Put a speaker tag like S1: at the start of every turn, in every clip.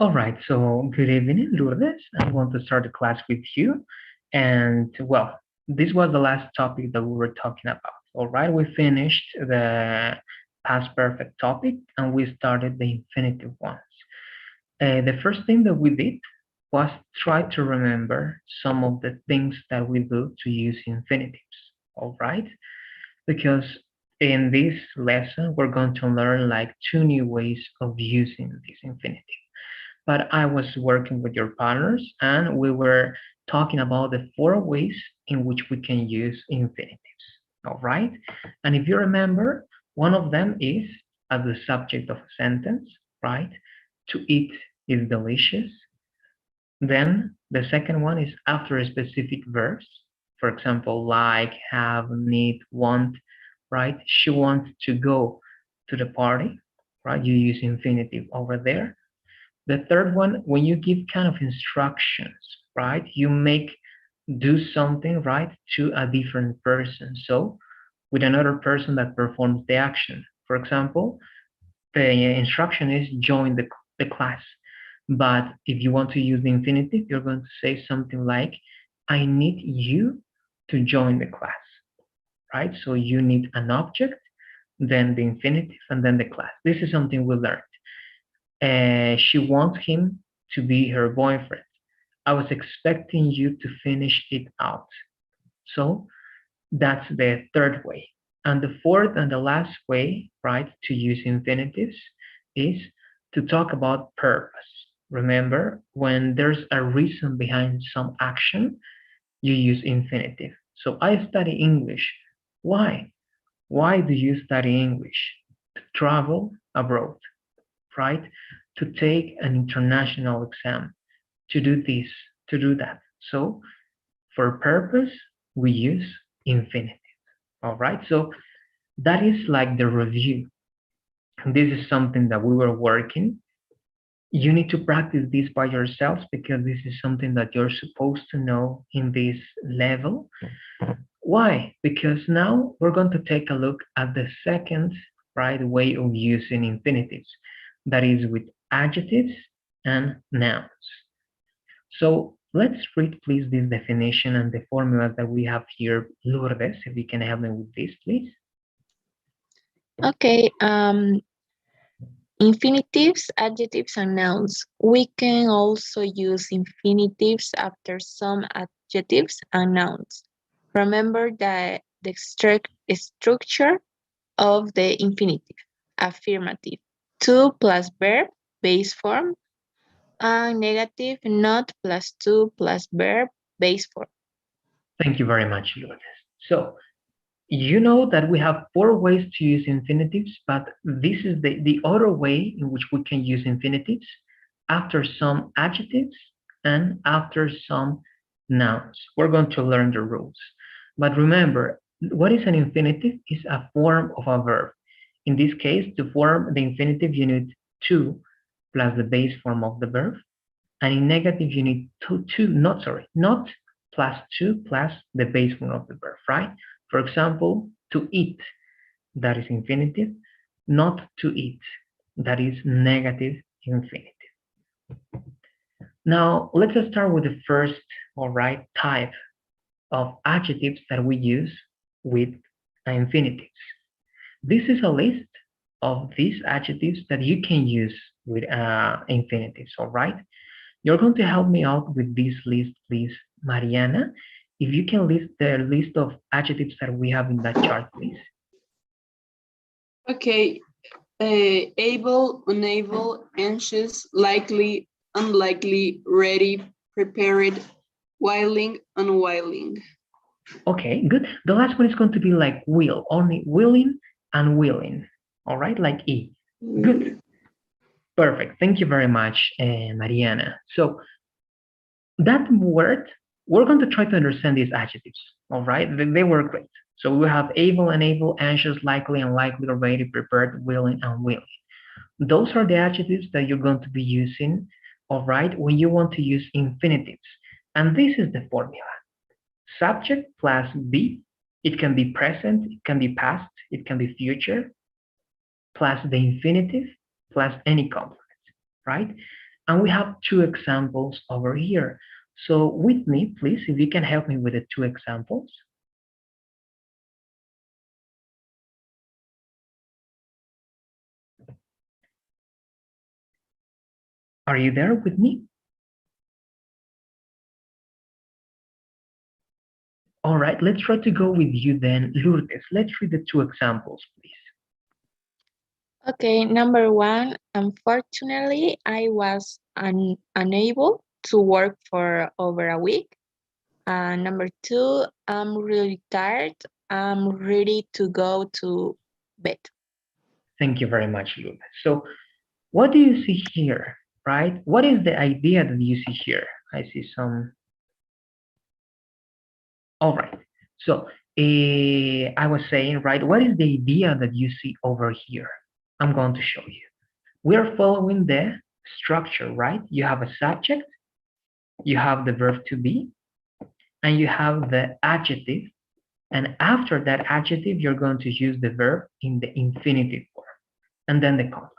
S1: All right, so good evening, Lourdes. I want to start the class with you. And well, this was the last topic that we were talking about. All right, we finished the past perfect topic and we started the infinitive ones. The first thing that we did was try to remember some of the things that we do to use infinitives. All right, because in this lesson, we're going to learn like two new ways of using this infinitive, but I was working with your partners and we were talking about the four ways in which we can use infinitives. All right. And if you remember, one of them is as the subject of a sentence, right? To eat is delicious. Then the second one is after a specific verbs. For example, like, have, need, want, right? She wants to go to the party, right? You use infinitive over there. The third one, when you give kind of instructions, right? You make do something, right, to a different person. So with another person that performs the action. For example, the instruction is join the class. But if you want to use the infinitive, you're going to say something like, I need you to join the class, right? So you need an object, then the infinitive, and then the class. This is something we learned. She wants him to be her boyfriend. I was expecting you to finish it out. So that's the third way. And the fourth and the last way, right, to use infinitives is to talk about purpose. Remember, when there's a reason behind some action, you use infinitive. So I study English. Why? Why do you study English? To travel abroad, right? To take an international exam, to do this, to do that. So for purpose, we use infinitive. All right. So that is like the review. This is something that we were working. You need to practice this by yourselves because this is something that you're supposed to know in this level. Why? Because now we're going to take a look at the second right way of using infinitives. That is with adjectives and nouns. So let's read please this definition and the formulas that we have here. Lourdes, if you can help me with this, please.
S2: Okay, infinitives, adjectives, and nouns. We can also use infinitives after some adjectives and nouns. Remember that the structure of the infinitive, affirmative, to plus verb, base form, and negative, not plus to plus verb, base form.
S1: Thank you very much, Lourdes. So you know that we have four ways to use infinitives, but this is the other way in which we can use infinitives after some adjectives and after some nouns. We're going to learn the rules. But remember, what is an infinitive? Is a form of a verb. In this case, to form the infinitive, you need to plus the base form of the verb. And in negative, you need not plus to plus the base form of the verb, right? For example, to eat, that is infinitive. Not to eat, that is negative infinitive. Now, let's start with the first, all right, type of adjectives that we use with infinitives. This is a list of these adjectives that you can use with infinitives, all right? You're going to help me out with this list, please, Mariana. If you can list the list of adjectives that we have in that chart, please.
S3: Okay, able, unable, anxious, likely, unlikely, ready, prepared, willing, unwilling.
S1: Okay, good. The last one is going to be like will, only willing and willing. All right, like E. Good. Perfect. Thank you very much, Mariana. So that word, we're going to try to understand these adjectives. All right, they were great. So we have able, unable, anxious, likely, unlikely, ready, prepared, willing, and willing. Those are the adjectives that you're going to be using, all right, when you want to use infinitives. And this is the formula. Subject plus be, it can be present, it can be past, it can be future, plus the infinitive, plus any complement, right? And we have two examples over here. So with me, please, if you can help me with the two examples. Are you there with me? All right, let's try to go with you then. Lourdes, let's read the two examples, please.
S2: Okay, number one, unfortunately, I was unable to work for over a week. Number two, I'm really tired. I'm ready to go to bed.
S1: Thank you very much, Lourdes. So what do you see here, right? What is the idea that you see here? I see some. All right. So I was saying, right, what is the idea that you see over here? I'm going to show you. We are following the structure, right? You have a subject, you have the verb to be, and you have the adjective. And after that adjective, you're going to use the verb in the infinitive form, and then the complement.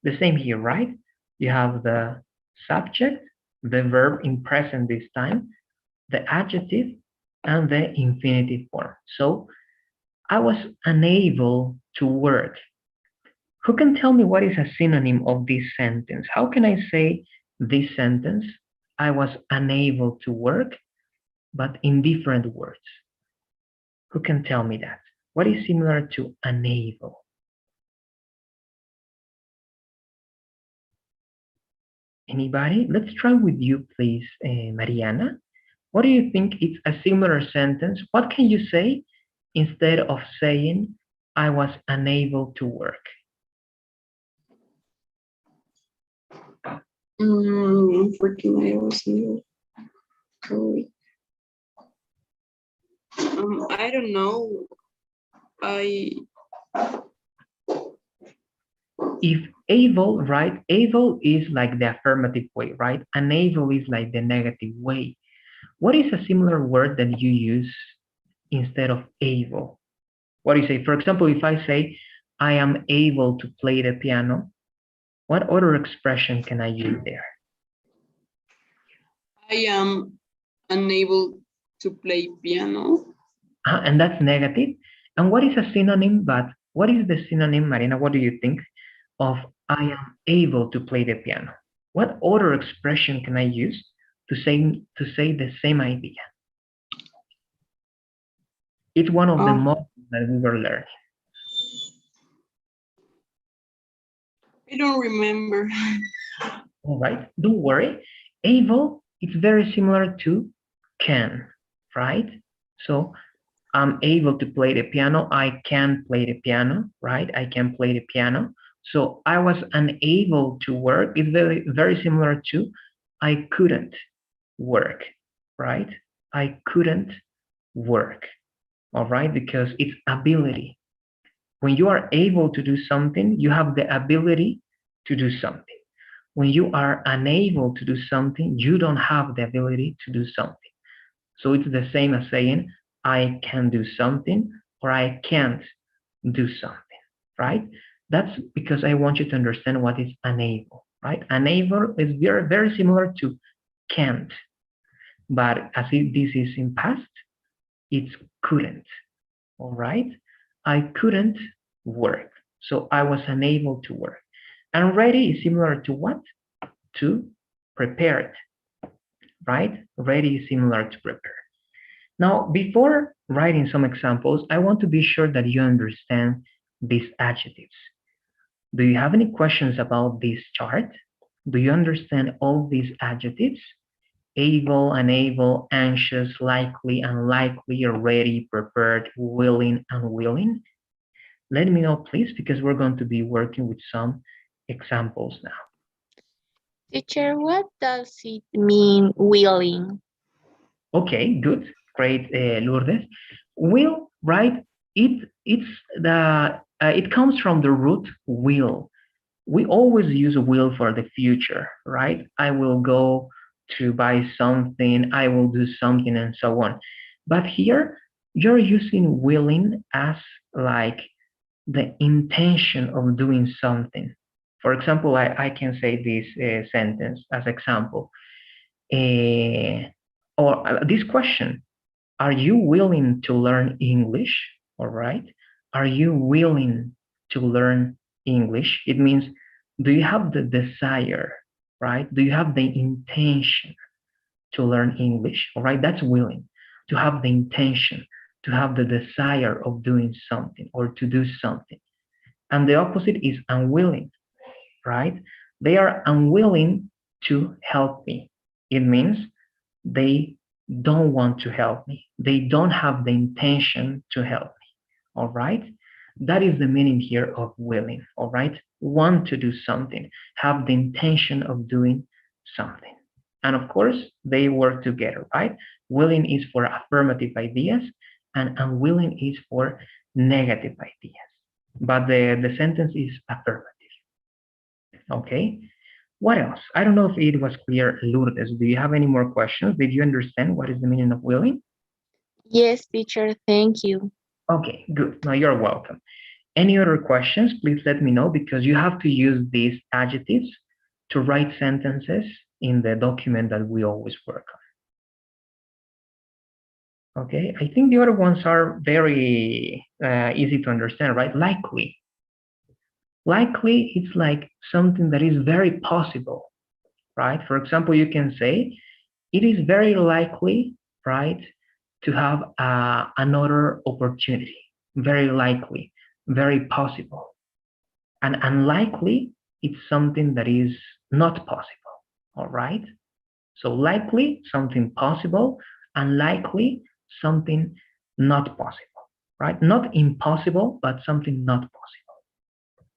S1: The same here, right? You have the subject, the verb in present this time, the adjective, and the infinitive form. So I was unable to work. Who can tell me what is a synonym of this sentence? How can I say this sentence? I was unable to work, but in different words. Who can tell me that? What is similar to unable? Anybody? Let's try with you, please, Mariana. What do you think is a similar sentence? What can you say instead of saying, I was unable to work?
S3: Unfortunately, I was new. I don't know.
S1: If able, right? Able is like the affirmative way, right? Unable is like the negative way. What is a similar word that you use instead of able? What do you say? For example, if I say, I am able to play the piano, what other expression can I use there?
S3: I am unable to play piano.
S1: And that's negative. And what is a synonym? But what is the synonym, Marina? What do you think of I am able to play the piano? What other expression can I use to say the same idea? It's one of the models that we were learning.
S3: I don't remember.
S1: All right, don't worry. Able, it's very similar to can, right? So I'm able to play the piano. I can play the piano, right? I can play the piano. So I was unable to work. It's very, very similar to I couldn't work, right? I couldn't work, all right? Because it's ability. When you are able to do something, you have the ability to do something. When you are unable to do something, you don't have the ability to do something. So it's the same as saying, I can do something or I can't do something, right? That's because I want you to understand what is unable, right? Unable is very, very similar to can't. But as this is in past, it's couldn't, all right? I couldn't work. So I was unable to work. And ready is similar to what? To prepared, right? Ready is similar to prepare. Now, before writing some examples, I want to be sure that you understand these adjectives. Do you have any questions about this chart? Do you understand all these adjectives? Able, unable, anxious, likely, unlikely, ready, prepared, willing, unwilling? Let me know, please, because we're going to be working with some examples now.
S2: Teacher, what does it mean, willing?
S1: Okay, good, great, Lourdes. Will, right? It comes from the root will. We always use will for the future, right? I will go to buy something, I will do something, and so on. But here, you're using willing as like the intention of doing something. For example, I can say this sentence as example. Or this question, are you willing to learn English? All right. Are you willing to learn English? It means, do you have the desire, right? Do you have the intention to learn English? All right. That's willing. To have the intention, to have the desire of doing something or to do something. And the opposite is unwilling, right? They are unwilling to help me. It means they don't want to help me. They don't have the intention to help me. All right? That is the meaning here of willing. All right? Want to do something, have the intention of doing something. And of course, they work together, right? Willing is for affirmative ideas, and unwilling is for negative ideas. But the sentence is affirmative. Okay? What else? I don't know if it was clear, Lourdes. Do you have any more questions? Did you understand what is the meaning of willing?
S2: Yes, teacher, thank you.
S1: Okay, good. Now you're welcome. Any other questions? Please let me know, because you have to use these adjectives to write sentences in the document that we always work on. Okay, I think the other ones are very easy to understand, right? Likely. Likely, it's like something that is very possible, right? For example, you can say, it is very likely, right, to have another opportunity. Very likely, very possible. And unlikely, it's something that is not possible, all right? So likely, something possible. Unlikely, something not possible, right? Not impossible, but something not possible.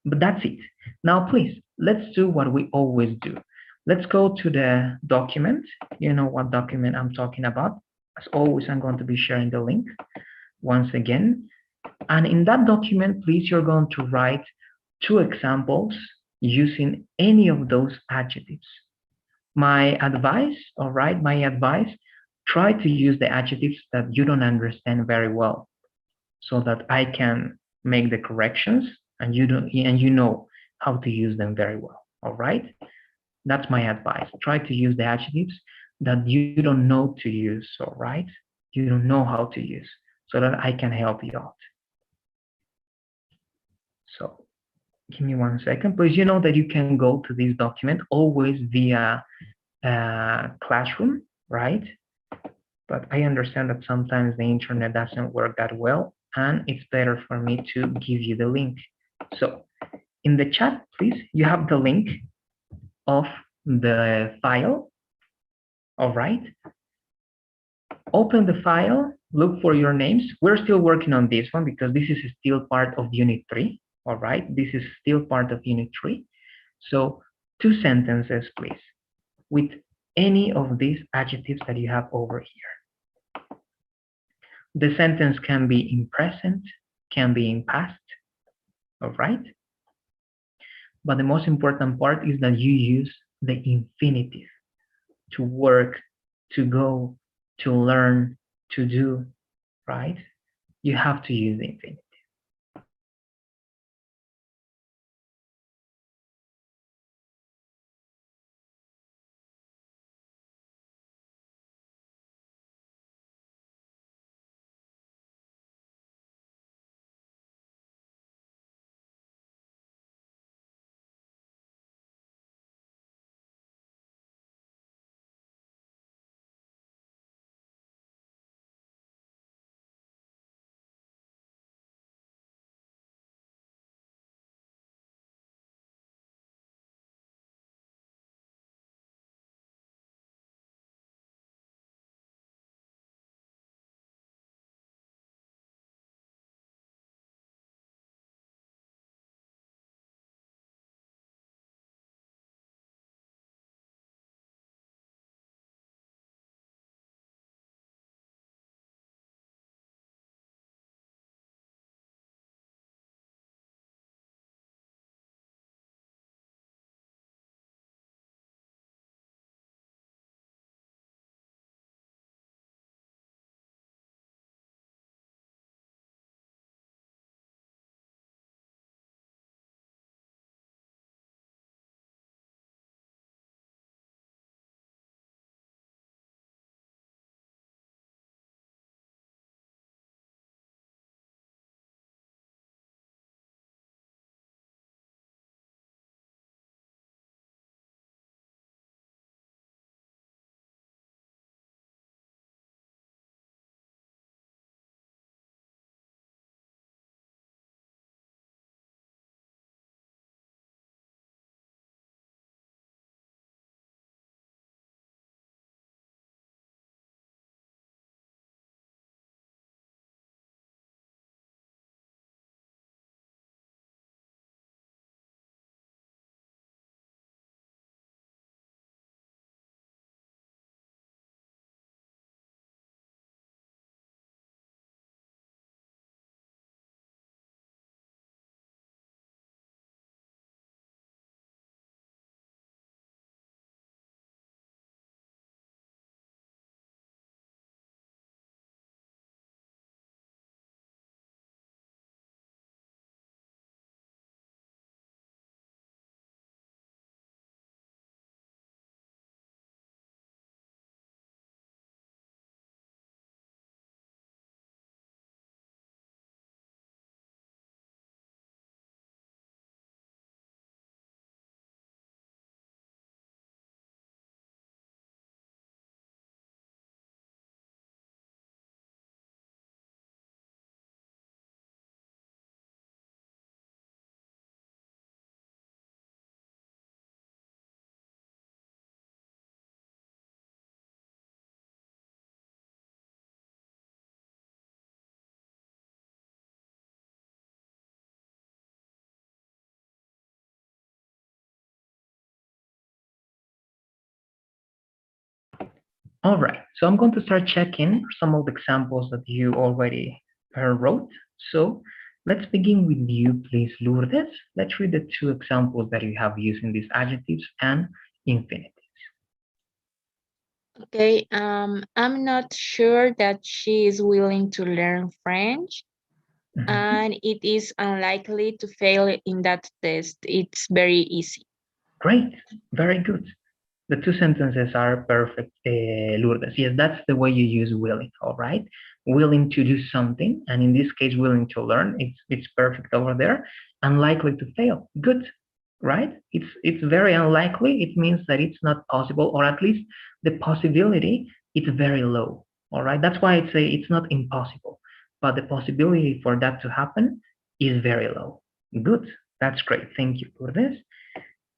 S1: But that's it. Now, please, let's do what we always do. Let's go to the document. You know what document I'm talking about. As always, I'm going to be sharing the link once again. And in that document, please, you're going to write 2 examples using any of those adjectives. My advice, all right, my advice, try to use the adjectives that you don't understand very well, so that I can make the corrections and you know how to use them very well. All right, that's my advice. Try to use the adjectives that you don't know to use. All right, you don't know how to use, so that I can help you out. So give me 1 second, please. You know that you can go to this document always via Classroom, right? But I understand that sometimes the internet doesn't work that well, and it's better for me to give you the link. So in the chat, please, you have the link of the file. All right. Open the file, look for your names. We're still working on this one because this is still part of Unit 3. All right. This is still part of Unit 3. So 2 sentences, please, with any of these adjectives that you have over here. The sentence can be in present, can be in past, all right? But the most important part is that you use the infinitive to work, to go, to learn, to do, right? You have to use the infinitive. All right, so I'm going to start checking some of the examples that you already wrote. So let's begin with you, please, Lourdes. Let's read the two examples that you have using these adjectives and infinitives.
S2: Okay, I'm not sure that she is willing to learn French,
S1: Mhm.
S2: and it is unlikely to fail in that test. It's very easy.
S1: Great, very good. The two sentences are perfect, Lourdes. Yes, that's the way you use willing, all right? Willing to do something, and in this case, willing to learn. It's perfect over there. Unlikely to fail. Good, right? It's very unlikely. It means that it's not possible, or at least the possibility is very low. All right. That's why I say it's not impossible, but the possibility for that to happen is very low. Good. That's great. Thank you, Lourdes.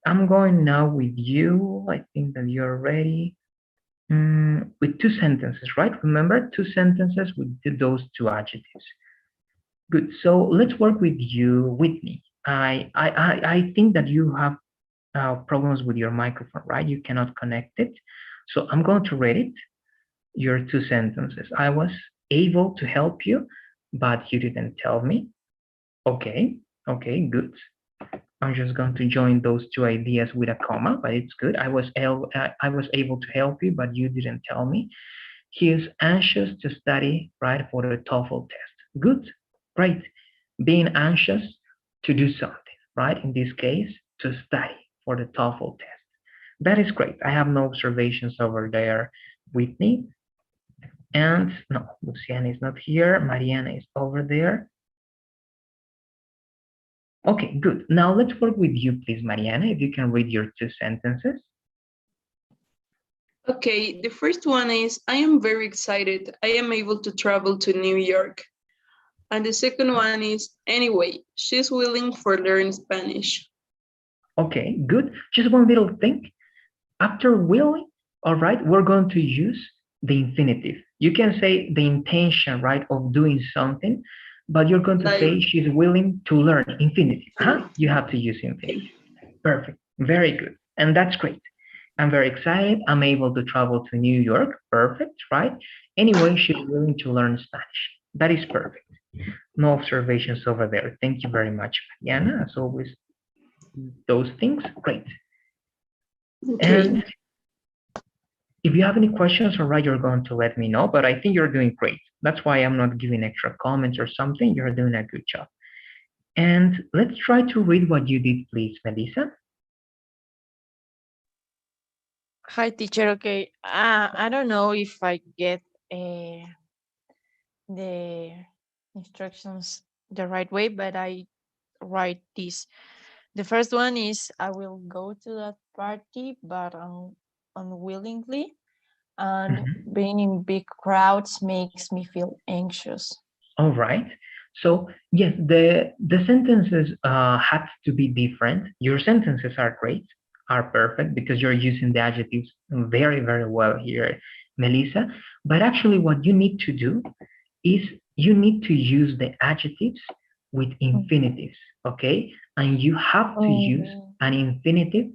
S1: I'm going now with you. I think that you're ready. With two sentences, right? Remember, two sentences with those two adjectives. Good. So let's work with you, Whitney. I think that you have problems with your microphone, right? You cannot connect it. So I'm going to read it. Your two sentences. I was able to help you, but you didn't tell me. Okay. Okay. Good. I'm just going to join those two ideas with a comma, but it's good. I was able to help you, but you didn't tell me. He is anxious to study, right, for the TOEFL test. Good, great. Being anxious to do something, right? In this case, to study for the TOEFL test. That is great. I have no observations over there, Whitney. And no, Luciana is not here. Mariana is over there. Okay, good. Now let's work with you, please, Mariana, if you can read your two sentences.
S3: Okay, the first one is, I am very excited. I am able to travel to New York. And the second one is, anyway, she's willing for learn Spanish.
S1: Okay, good. Just one little thing. After willing, all right, we're going to use the infinitive. You can say the intention, right, of doing something, but you're going to say she's willing to learn infinitive. Huh? You have to use infinitive. Perfect. Very good. And that's great. I'm very excited. I'm able to travel to New York. Perfect, right? Anyway, she's willing to learn Spanish. That is perfect. No observations over there. Thank you very much, Mariana. As always, those things, great.
S3: Okay.
S1: And if you have any questions, all right, you're going to let me know, but I think you're doing great. That's why I'm not giving extra comments or something. You're doing a good job. And let's try to read what you did, please, Melissa.
S4: Hi, teacher. Okay, I don't know if I get the instructions the right way, but I write this. The first one is I will go to that party, but unwillingly, and being in big crowds makes me feel anxious.
S1: All right. So yes, the sentences have to be different. Your sentences are great, are perfect because you're using the adjectives very, very well here, Melissa. But actually, what you need to do is you need to use the adjectives with infinitives, okay? And you have to use an infinitive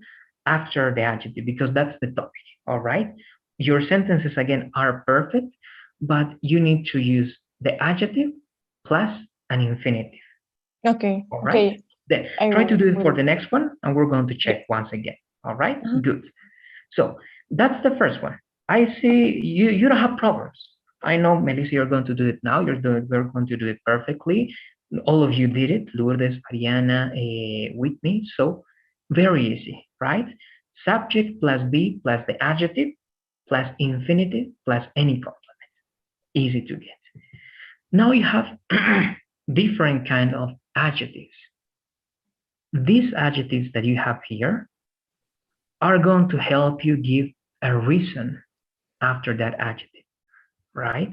S1: after the adjective because that's the topic, all right? Your sentences again are perfect, but you need to use the adjective plus an infinitive.
S4: Okay.
S1: All right.
S4: Okay.
S1: Then try to do it for the next one, and we're going to check once again. All right. Good. So that's the first one. I see you. You don't have problems. I know, Melissa, you're going to do it now. We're going to do it perfectly. All of you did it. Lourdes, Ariana, Whitney. So very easy, right? Subject plus be plus the adjective plus infinitive plus any complement. Easy to get. Now you have different kind of adjectives. These adjectives that you have here are going to help you give a reason after that adjective, right?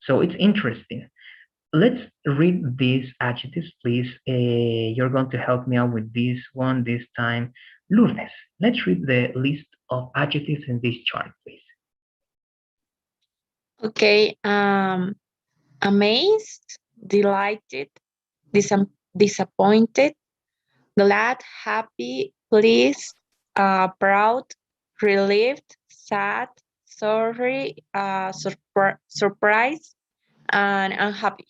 S1: So it's interesting. Let's read these adjectives, please. You're going to help me out with this one this time. Lourdes, let's read the list of adjectives in this chart, please.
S2: Okay, amazed, delighted, disappointed, glad, happy, pleased, proud, relieved, sad, sorry, surprised, and unhappy.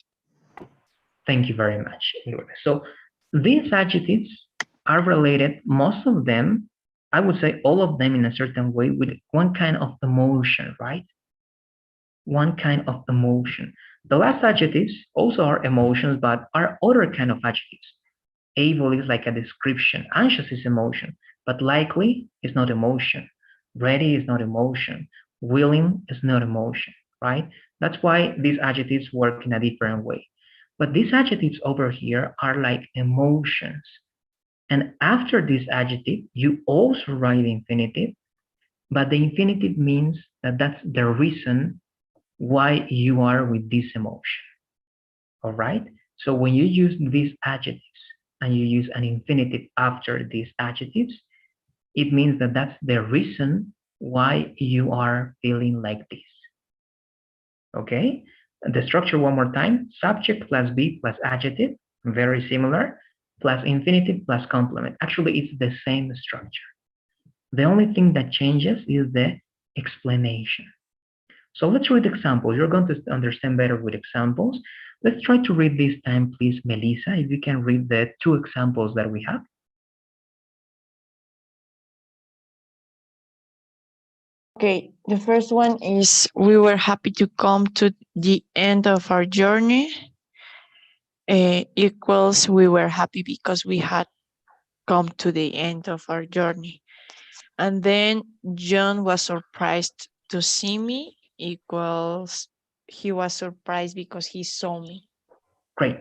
S1: Thank you very much, Lourdes. So these adjectives are related, most of them, I would say all of them in a certain way, with one kind of emotion, right? One kind of emotion. The last adjectives also are emotions, but are other kind of adjectives. Able is like a description. Anxious is emotion, but likely is not emotion. Ready is not emotion. Willing is not emotion, right? That's why these adjectives work in a different way. But these adjectives over here are like emotions. And after this adjective, you also write the infinitive, but the infinitive means that that's the reason why you are with this emotion. All right? So when you use these adjectives and you use an infinitive after these adjectives, it means that that's the reason why you are feeling like this. Okay? The structure one more time: subject plus be plus adjective, very similar, plus infinitive plus complement. Actually, it's the same structure. The only thing that changes is the explanation. So let's read examples. You're going to understand better with examples. Let's try to read this time, please, Melissa, if you can read the two examples that we have.
S4: Okay, the first one is we were happy to come to the end of our journey. Equals we were happy because we had come to the end of our journey. And then John was surprised to see me equals he was surprised because he saw me.
S1: Great.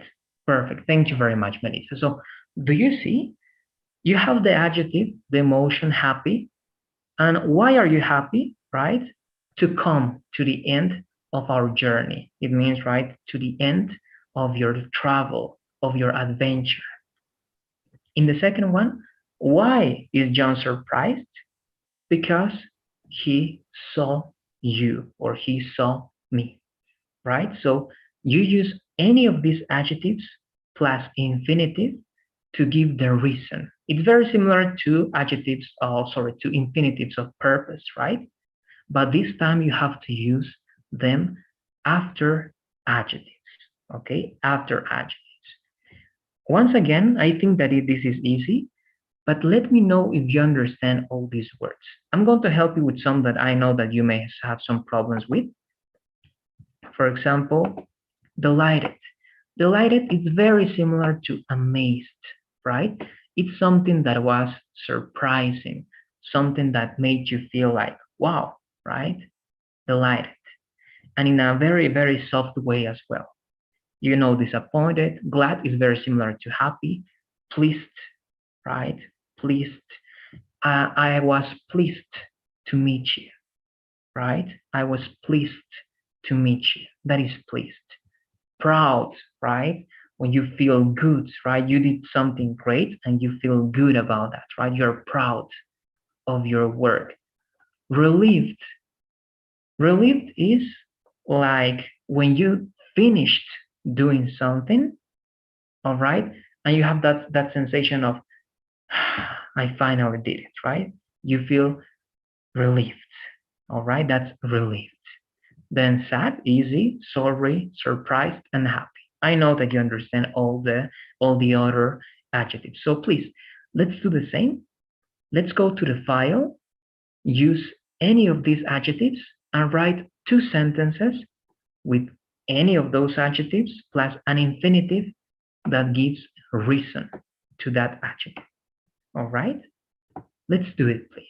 S1: Perfect. Thank you very much, Melissa. So do you see? You have the adjective, the emotion happy. And why are you happy, right? To come to the end of our journey. It means, right, to the end of your travel, of your adventure. In the second one, why is John surprised? Because he saw you or he saw me, right? So you use any of these adjectives plus infinitive to give the reason. It's very similar to adjectives, to infinitives of purpose, right? But this time you have to use them after adjectives, okay? After adjectives. Once again, I think that this is easy, but let me know if you understand all these words. I'm going to help you with some that I know that you may have some problems with. For example, delighted. Delighted is very similar to amazed, right? It's something that was surprising, something that made you feel like, wow, right? Delighted. And in a very, very soft way as well. You know, disappointed. Glad is very similar to happy. Pleased, right? Pleased. I was pleased to meet you, right? I was pleased to meet you. That is pleased. Proud, right? When you feel good, right? You did something great and you feel good about that, right? You're proud of your work. Relieved. Relieved is like when you finished doing something, all right? And you have that sensation of, I finally did it, right? You feel relieved, all right? That's relieved. Then sad, easy, sorry, surprised, and happy. I know that you understand all the other adjectives. So please, let's do the same. Let's go to the file, use any of these adjectives, and write two sentences with any of those adjectives plus an infinitive that gives reason to that adjective. All right? Let's do it, please.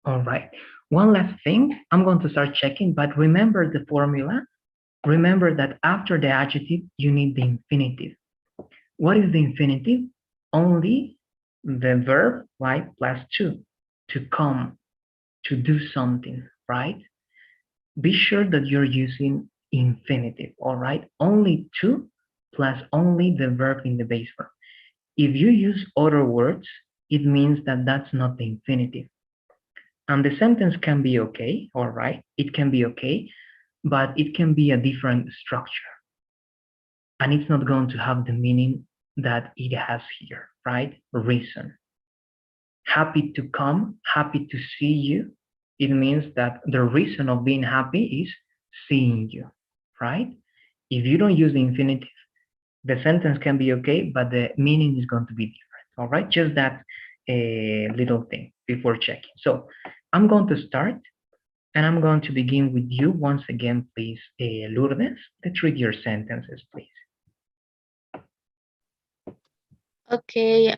S1: All right. One last thing, I'm going to start checking, but remember the formula. Remember that after the adjective, you need the infinitive. What is the infinitive? Only the verb like plus to come, to do something, right? Be sure that you're using infinitive, all right? Only to plus only the verb in the base form. If you use other words, it means that that's not the infinitive. And the sentence can be okay, all right? It can be okay, but it can be a different structure. And it's not going to have the meaning that it has here, right? Reason. Happy to come, happy to see you. It means that the reason of being happy is seeing you, right? If you don't use the infinitive, the sentence can be okay, but the meaning is going to be different, all right? Just that little thing before checking. So I'm going to start, and I'm going to begin with you once again, please, Lourdes. Let's read your sentences, please.
S2: Okay,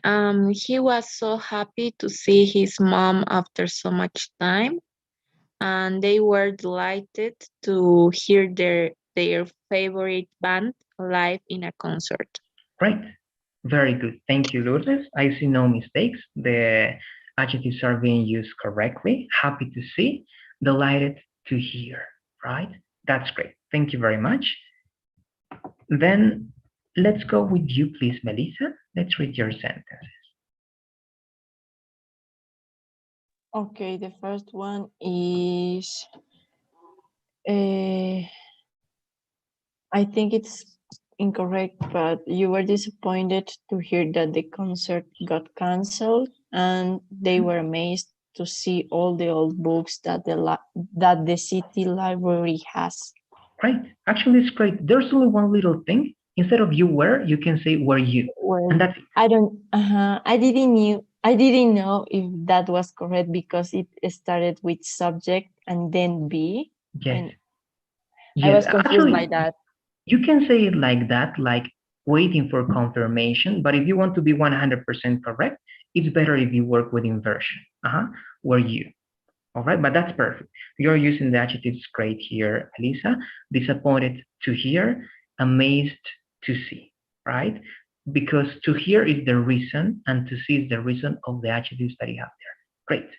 S2: he was so happy to see his mom after so much time, and they were delighted to hear their favorite band live in a concert.
S1: Great. Very good. Thank you, Lourdes. I see no mistakes. The adjectives are being used correctly. Happy to see, delighted to hear, right? That's great. Thank you very much. Then let's go with you, please, Melissa. Let's read your sentences.
S4: Okay, the first one is, I think it's incorrect, but you were disappointed to hear that the concert got canceled, and they were amazed to see all the old books that the city library has.
S1: Great. Actually, it's great. There's only one little thing. Instead of you were, you can say were you.
S4: Well,
S1: And that's
S4: I don't. I didn't know if that was correct because it started with subject and then be.
S1: yes.
S4: And
S1: Yes.
S4: I was confused by
S1: Actually,
S4: that.
S1: you can say it like that, like waiting for confirmation. But if you want to be 100% correct, it's better if you work with inversion. Were you. All right, but that's perfect. You're using the adjectives great here, Elisa. Disappointed to hear, amazed to see, right? Because to hear is the reason and to see is the reason of the adjectives that you have there. Great.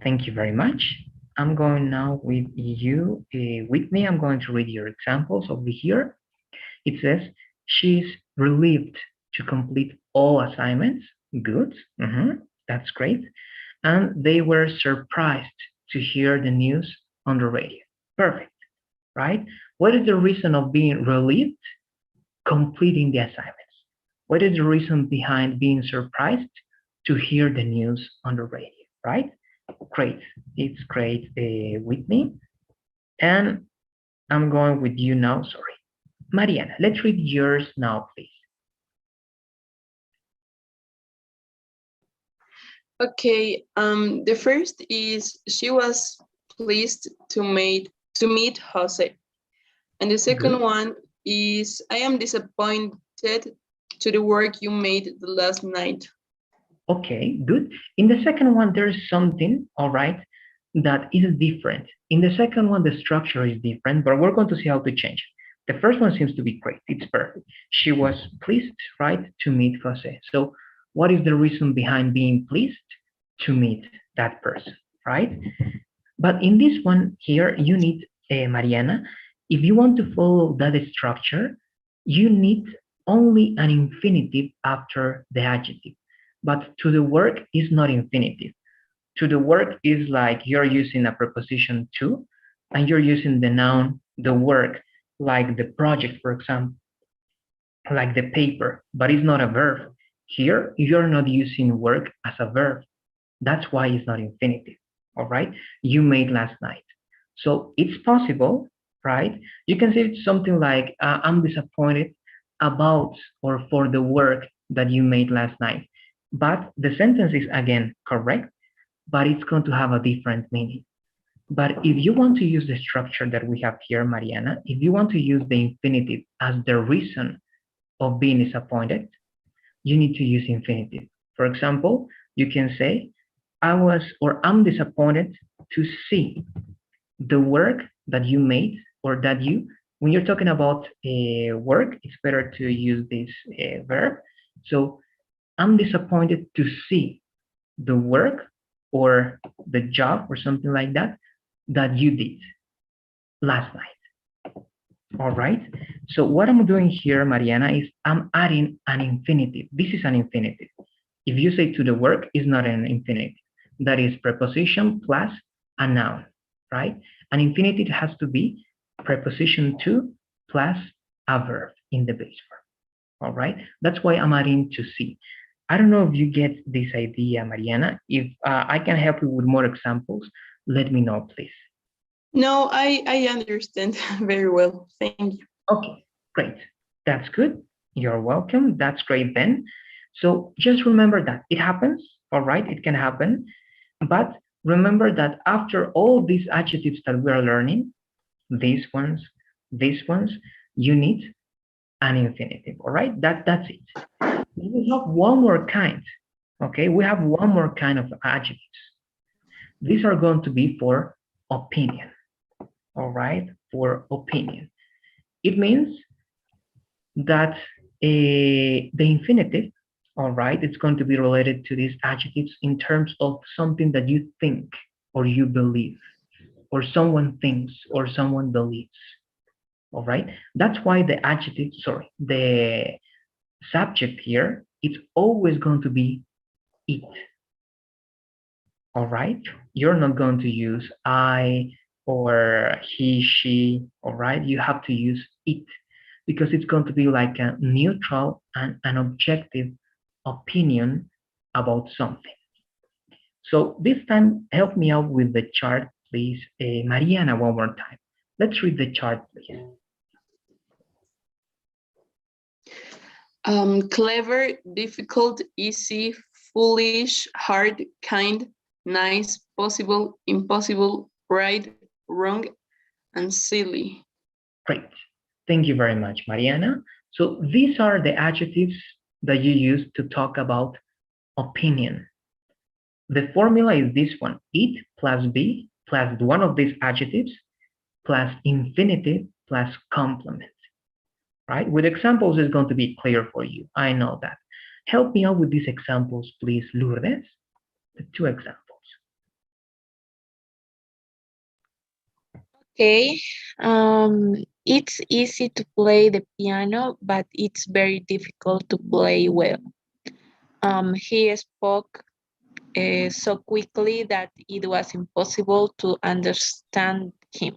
S1: Thank you very much. I'm going now with you, with me. I'm going to read your examples over here. It says, she's relieved to complete all assignments. Good. That's great. And they were surprised to hear the news on the radio. Perfect, right? What is the reason of being relieved? Completing the assignments. What is the reason behind being surprised? To hear the news on the radio, right? Great. It's great, Whitney. And I'm going with you now, sorry. Mariana, let's read yours now, please.
S3: Okay, the first is she was pleased to meet Jose. And the second one is I am disappointed to the work you made the last night.
S1: Okay, good. In the second one, there is something, all right, that is different. In the second one, the structure is different, but we're going to see how to change it. The first one seems to be great. It's perfect. She was pleased, right, to meet Jose. So what is the reason behind being pleased? To meet that person, right? But in this one here, you need, Mariana, if you want to follow that structure, you need only an infinitive after the adjective. But to the work is not infinitive. To the work is like you're using a preposition to, and you're using the noun, the work, like the project, for example, like the paper, but it's not a verb. Here, you're not using work as a verb. That's why it's not infinitive, all right? You made last night. So it's possible, right? You can say something like, I'm disappointed about or for the work that you made last night. But the sentence is again correct, but it's going to have a different meaning. But if you want to use the structure that we have here, Mariana, if you want to use the infinitive as the reason of being disappointed, you need to use infinitive. For example, you can say, I'm disappointed to see the work that you made or that you, when you're talking about work, it's better to use this verb. So I'm disappointed to see the work or the job or something like that that you did last night. All right. So what I'm doing here, Mariana, is I'm adding an infinitive. This is an infinitive. If you say to the work, it's not an infinitive. That is preposition plus a noun, right? An infinitive has to be preposition to plus a verb in the base verb. All right. That's why I'm adding to see. I don't know if you get this idea, Mariana. If I can help you with more examples, let me know, please.
S3: No, I understand very well. Thank you.
S1: Okay, great. That's good. You're welcome. That's great then. So just remember that it happens, all right? It can happen. But remember that after all these adjectives that we are learning, these ones, you need an infinitive, all right? That's it. We have one more kind, okay? We have one more kind of adjectives. These are going to be for opinion, all right? For opinion. It means that the infinitive, all right, it's going to be related to these adjectives in terms of something that you think or you believe, or someone thinks or someone believes, all right? That's why the adjective, sorry, the subject here, it's always going to be it, all right? You're not going to use I or he, she, all right? You have to use it because it's going to be like a neutral and an objective opinion about something. So this time, help me out with the chart, please. Mariana, one more time. Let's read the chart, please.
S3: Clever, difficult, easy, foolish, hard, kind, nice, possible, impossible, right, wrong, and silly.
S1: Great. Thank you very much, Mariana. So these are the adjectives that you use to talk about opinion. The formula is this one: it plus be plus one of these adjectives plus infinitive plus complement. Right? With examples, it's going to be clear for you. I know that. Help me out with these examples, please, Lourdes. The two examples.
S2: Okay. It's easy to play the piano, but it's very difficult to play well. He spoke so quickly that it was impossible to understand him.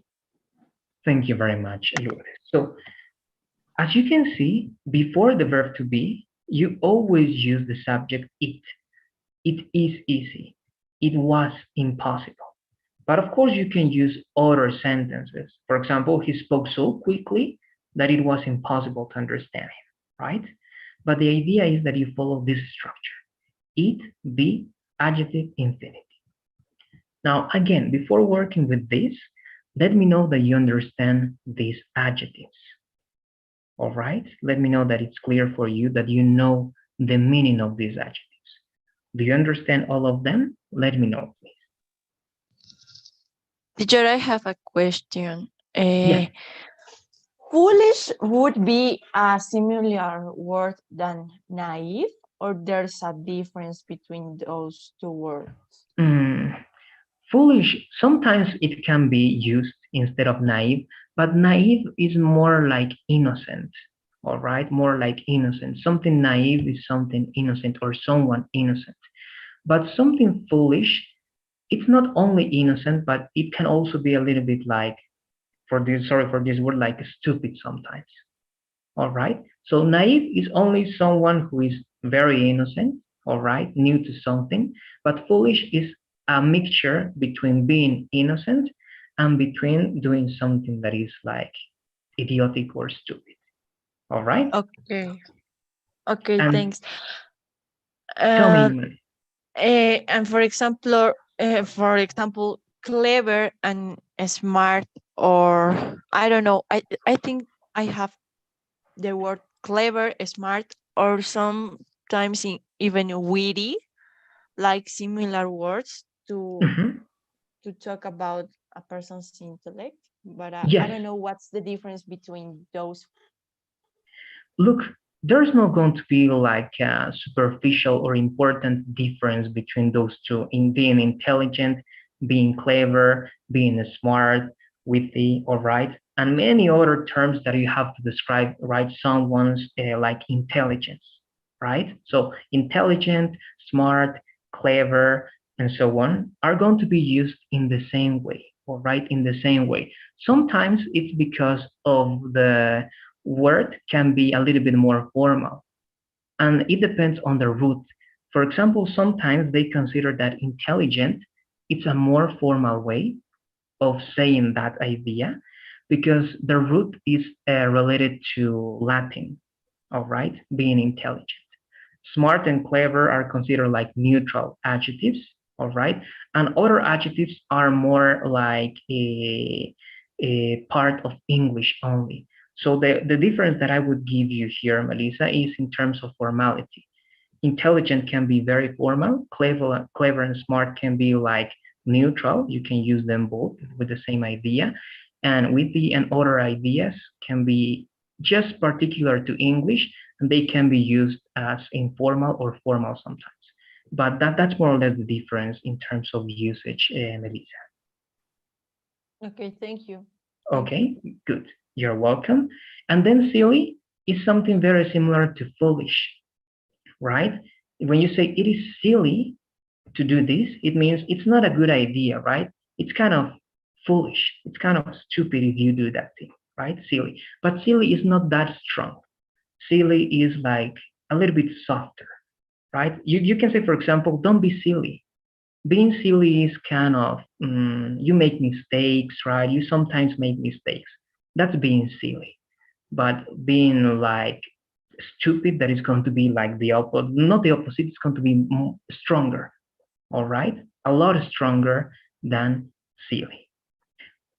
S1: Thank you very much, Lourdes. So, as you can see, before the verb to be, you always use the subject it. It is easy. It was impossible. But of course, you can use other sentences. For example, he spoke so quickly that it was impossible to understand him, right? But the idea is that you follow this structure: it, be, adjective, infinitive. Now, again, before working with this, let me know that you understand these adjectives. All right? Let me know that it's clear for you, that you know the meaning of these adjectives. Do you understand all of them? Let me know, please.
S4: Teacher, I have a question.
S1: Yes.
S4: Foolish would be a similar word than naive, or there's a difference between those two words?
S1: Foolish, sometimes it can be used instead of naive, but naive is more like innocent, all right? More like innocent. Something naive is something innocent or someone innocent. But something foolish, it's not only innocent, but it can also be a little bit like, sorry for this word, like stupid sometimes. All right. So naive is only someone who is very innocent, all right, new to something. But foolish is a mixture between being innocent and between doing something that is like idiotic or stupid. All right.
S4: Okay. Okay,
S1: And
S4: thanks.
S1: tell me,
S4: And for example, clever and smart, or I don't know. I think I have the word clever, smart, or sometimes even witty. like similar words to
S1: Mhm.
S4: talk about a person's intellect, but I
S1: Yes.
S4: don't know what's the difference between those.
S1: Look, there's not going to be like a superficial or important difference between those two in being intelligent, being clever, being smart, witty, all right, and many other terms that you have to describe, right, someone's like intelligence, right? So intelligent, smart, clever, and so on are going to be used in the same way, all right, in the same way. Sometimes it's because of the word can be a little bit more formal, and it depends on the root. For example, sometimes they consider that intelligent it's a more formal way of saying that idea because the root is related to Latin, all right, being intelligent. Smart and clever are considered like neutral adjectives, all right, and other adjectives are more like a part of English only. So the difference that I would give you here, Melissa, is in terms of formality. Intelligent can be very formal, clever and smart can be like neutral. You can use them both with the same idea. And witty and other ideas can be just particular to English, and they can be used as informal or formal sometimes. But that's more or less the difference in terms of usage, Melissa.
S4: Okay, thank you.
S1: Okay, good. You're welcome. And then silly is something very similar to foolish, right? When you say it is silly to do this, it means it's not a good idea, right? It's kind of foolish. It's kind of stupid if you do that thing, right? Silly. But silly is not that strong. Silly is like a little bit softer, right? You can say, for example, don't be silly. Being silly is kind of, you make mistakes, right? You sometimes make mistakes. That's being silly. But being like stupid, that is going to be like the opposite, not the opposite, it's going to be stronger, all right? A lot stronger than silly.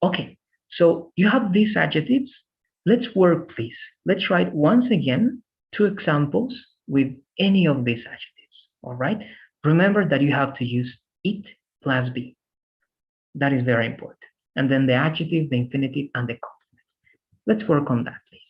S1: Okay, so you have these adjectives. Let's work, please. Let's write once again 2 examples with any of these adjectives, all right? Remember that you have to use it plus be. That is very important. And then the adjective, the infinitive, and the complement. Let's work on that, please.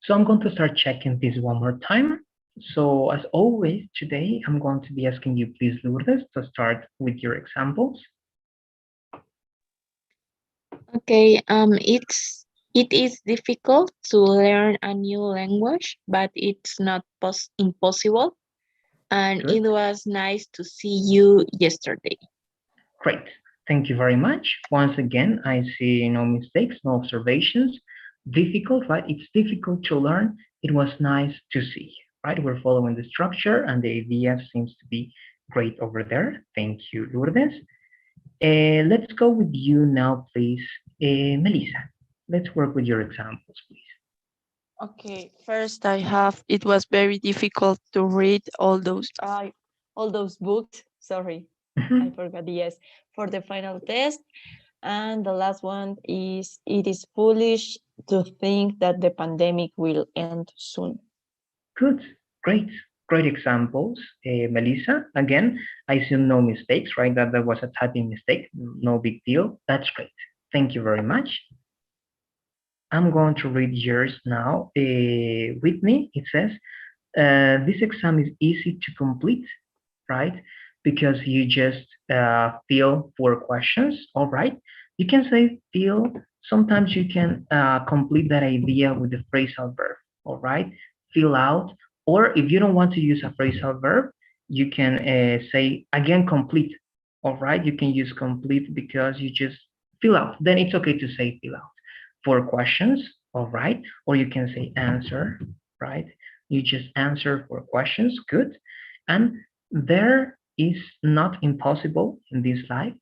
S1: So I'm going to start checking this one more time. So as always, today I'm going to be asking you, please, Lourdes, to start with your examples.
S2: Okay, it is difficult to learn a new language, but it's not impossible. And
S1: Good.
S2: it was nice to see you yesterday.
S1: Great. Thank you very much. Once again, I see no mistakes, no observations. Difficult, right? It's difficult to learn. It was nice to see, right? We're following the structure and the idea seems to be great over there. Thank you, Lourdes. Let's go with you now, please, Melissa. Let's work with your examples, please.
S4: Okay, first I have, it was very difficult to read all those books. Sorry, I forgot the yes for the final test. And the last one is, it is foolish to think that the pandemic will end soon.
S1: Good, great, great examples. Melissa, again, I assume no mistakes, right? That was a typing mistake, no big deal. That's great. Thank you very much. I'm going to read yours now. Whitney, it says, this exam is easy to complete, right? Because you just fill 4 questions, all right? You can say fill. Sometimes you can complete that idea with the phrasal verb, all right? Fill out, or if you don't want to use a phrasal verb, you can say, again, complete, all right? You can use complete because you just fill out. Then it's okay to say fill out. 4 questions, all right? Or you can say answer, right? You just answer 4 questions, good. And there is not impossible in this life.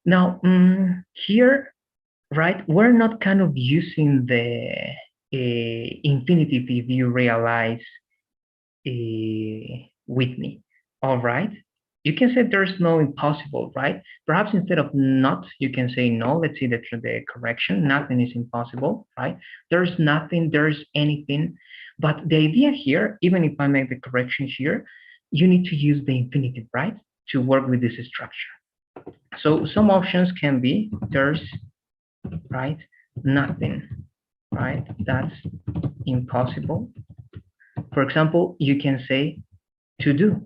S1: Now, here, right, we're not kind of using the infinitive if you realize with me, all right? You can say there's no impossible, right? Perhaps instead of not, you can say no. Let's see the correction. Nothing is impossible, right? There's nothing, there's anything. But the idea here, even if I make the correction here, you need to use the infinitive, right? To work with this structure. So some options can be there's, right? Nothing, right? That's impossible. For example, you can say to do.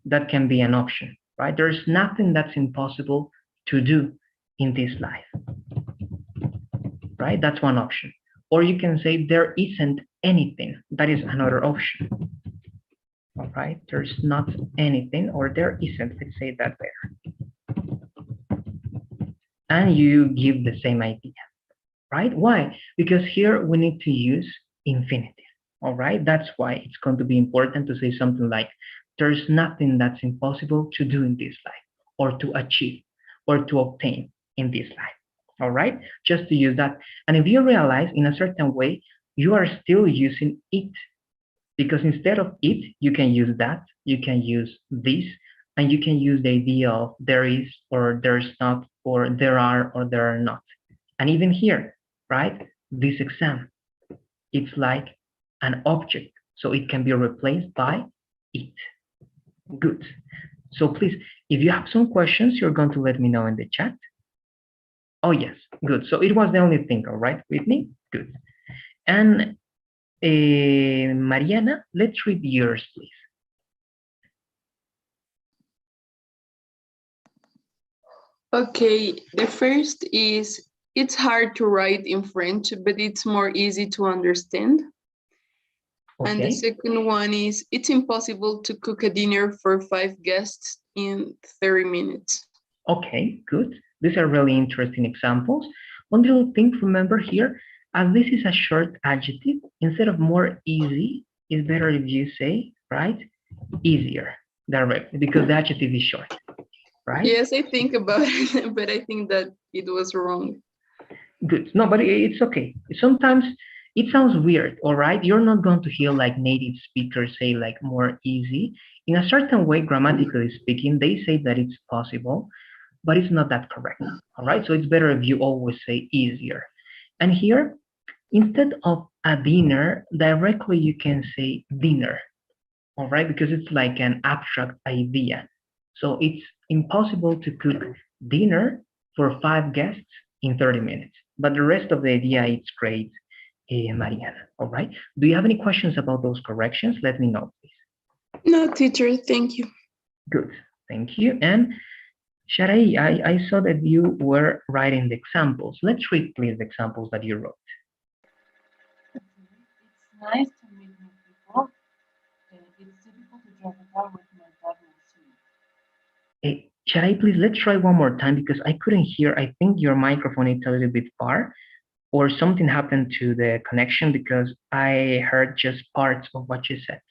S1: That can be an option, right? There's nothing that's impossible to do in this life, right? That's one option. Or you can say there isn't anything. That is another option. All right, there's not anything, or there isn't. Let's say that there. And you give the same idea, right? Why? Because here we need to use infinitive. All right, that's why it's going to be important to say something like, there's nothing that's impossible to do in this life, or to achieve, or to obtain in this life. All right, just to use that. And if you realize in a certain way, you are still using it, because instead of it, you can use that, you can use this, and you can use the idea of there is, or there's not, or there are, or there are not. And even here, right, this exam, it's like an object, so it can be replaced by it. Good. So please, if you have some questions, you're going to let me know in the chat. Oh yes, good. So it was the only thing, all right, with me? Good. And Mariana, let's read yours, please.
S3: Okay, the first is, it's hard to write in French, but it's more easy to understand.
S1: Okay.
S3: And the second one is, it's impossible to cook a dinner for 5 guests in 30 minutes.
S1: Okay, good. These are really interesting examples. One little thing to remember here, as this is a short adjective, instead of more easy, it's better if you say, right, easier directly, because the adjective is short, right?
S3: Yes, I think about it, but I think that it was wrong.
S1: Good. No, but it's okay. Sometimes it sounds weird, all right? You're not going to hear like native speakers say like more easy. In a certain way, grammatically speaking, they say that it's possible, but it's not that correct, all right? So it's better if you always say easier. And here, instead of a dinner, directly you can say dinner, all right? Because it's like an abstract idea. So it's impossible to cook dinner for 5 guests in 30 minutes. But the rest of the idea, it's great. Mariana. All right. Do you have any questions about those corrections? Let me know, please.
S3: No, teacher, thank you.
S1: Good. Thank you. And Sharai, I saw that you were writing the examples. Let's read, please, the examples that you wrote.
S5: It's nice to meet new people. It's difficult to drive a car with my dad next to me.
S1: Sharai, please, let's try one more time because I couldn't hear. I think your microphone is a little bit far or something happened to the connection because I heard just parts of what you said.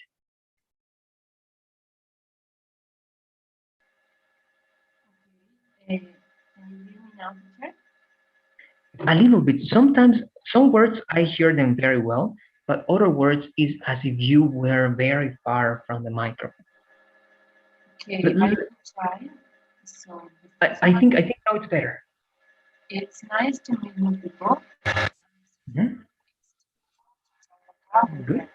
S5: Okay. Can you hear me now, teacher?
S1: A little bit. Sometimes some words I hear them very well, but other words is as if you were very far from the microphone.
S5: Okay, I will try. So
S1: I think now it's better.
S5: it's nice to meet new people.
S1: Mhm. Good.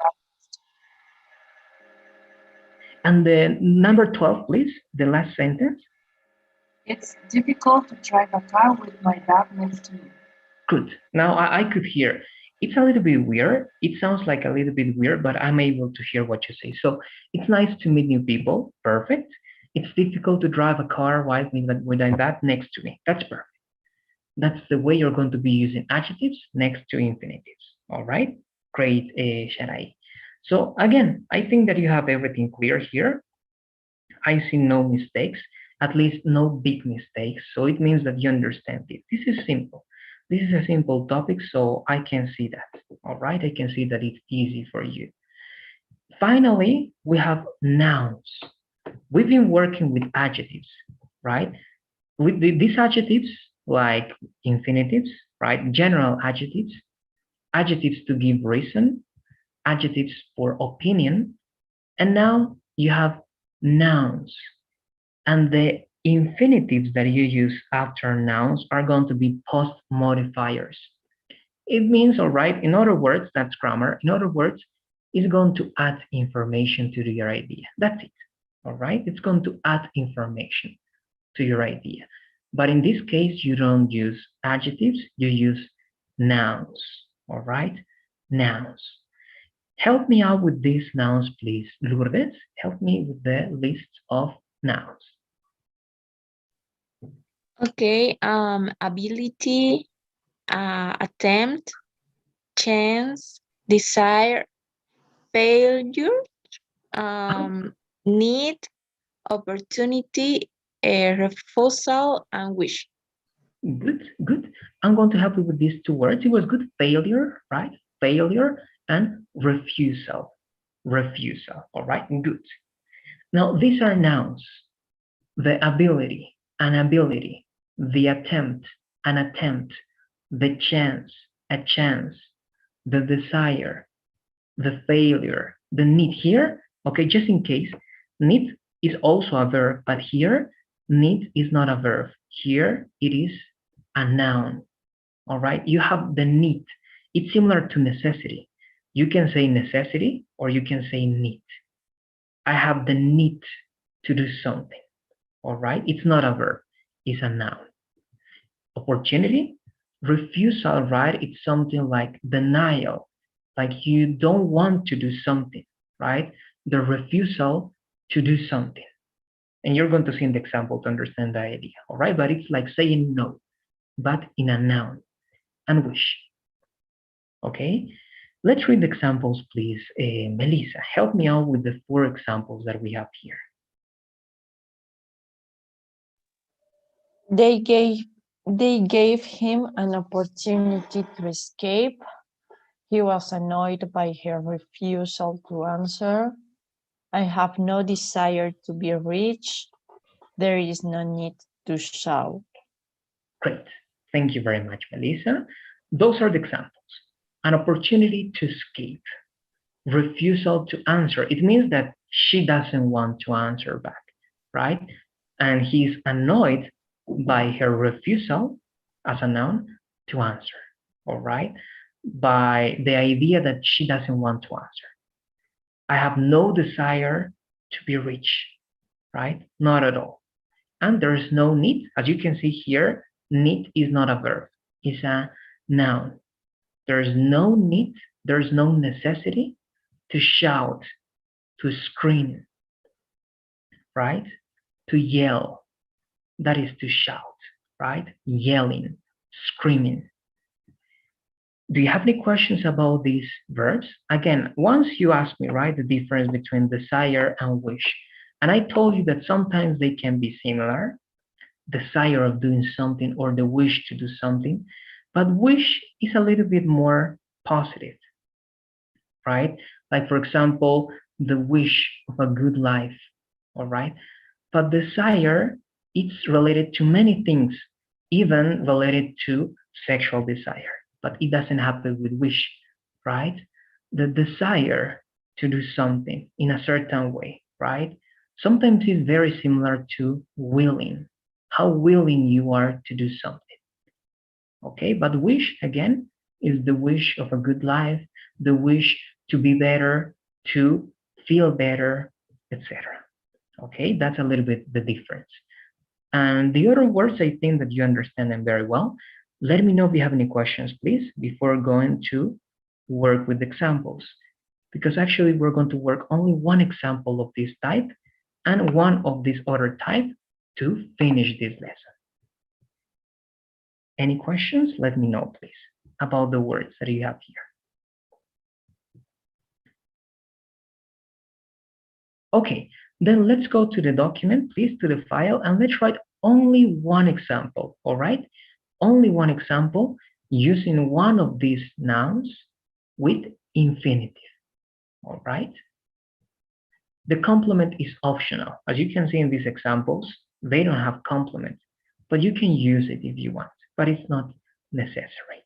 S1: And the number 12, please, the last sentence.
S5: It's difficult to drive a car with my dad next to me.
S1: Good. Now I could hear. It's a little bit weird. It sounds like a little bit weird, but I'm able to hear what you say. So it's nice to meet new people. Perfect. It's difficult to drive a car with my dad next to me. That's perfect. That's the way you're going to be using adjectives next to infinitives. All right. Great, Sharai. So again, I think that you have everything clear here. I see no mistakes, at least no big mistakes. So it means that you understand it. This is simple. This is a simple topic, so I can see that. All right, I can see that it's easy for you. Finally, we have nouns. We've been working with adjectives, right? With these adjectives, like infinitives, right? General adjectives, adjectives to give reason, adjectives for opinion, and now you have nouns. And the infinitives that you use after nouns are going to be post modifiers. It means, all right, in other words, that's grammar. In other words, it's going to add information to your idea. That's it, all right? It's going to add information to your idea. But in this case, you don't use adjectives, you use nouns, all right? Nouns. Help me out with these nouns, please. Lourdes, help me with the list of nouns.
S2: Okay, ability, attempt, chance, desire, failure, need, opportunity, refusal, and wish.
S1: Good, good. I'm going to help you with these two words. It was good. Failure, right? Failure and refusal. Refusal, all right? Good. Now, these are nouns. The ability, an ability. The attempt, an attempt. The chance, a chance. The desire, the failure, the need. Here, okay, just in case, need is also a verb, but here, need is not a verb. Here, it is a noun, all right? You have the need. It's similar to necessity. You can say necessity or you can say need. I have the need to do something, all right? It's not a verb, it's a noun. Opportunity, refusal, right? It's something like denial, like you don't want to do something, right? The refusal to do something. And you're going to see in the example to understand the idea, all right? But it's like saying no, but in a noun. And wish. Okay, let's read the examples, please. Melissa, help me out with the 4 examples that we have here.
S4: They gave him an opportunity to escape. He was annoyed by her refusal to answer. I have no desire to be rich. There is no need to shout.
S1: Great. Thank you very much, Melissa. Those are the examples. An opportunity to escape. Refusal to answer. It means that she doesn't want to answer back, right? And he's annoyed by her refusal as a noun to answer, all right? By the idea that she doesn't want to answer. I have no desire to be rich, right? Not at all. And there is no need. As you can see here, need is not a verb, it's a noun. There's no need, there's no necessity to shout, to scream, right? To yell. That is to shout, right? Yelling, screaming. Do you have any questions about these verbs? Again, once you ask me, right, the difference between desire and wish, and I told you that sometimes they can be similar, desire of doing something or the wish to do something, but wish is a little bit more positive, right? Like, for example, the wish of a good life, all right? But desire, it's related to many things, even related to sexual desire, but it doesn't happen with wish, right? The desire to do something in a certain way, right? Sometimes it's very similar to willing, how willing you are to do something, okay? But wish, again, is the wish of a good life, the wish to be better, to feel better, etc. Okay, that's a little bit the difference. And the other words, I think that you understand them very well. Let me know if you have any questions, please, before going to work with examples. Because actually, we're going to work only one example of this type and one of this other type to finish this lesson. Any questions? Let me know, please, about the words that you have here. Okay, then let's go to the document, please, to the file, and let's write only one example, all right? Only one example using one of these nouns with infinitive, all right? The complement is optional. As you can see in these examples, they don't have complement, but you can use it if you want, but it's not necessary.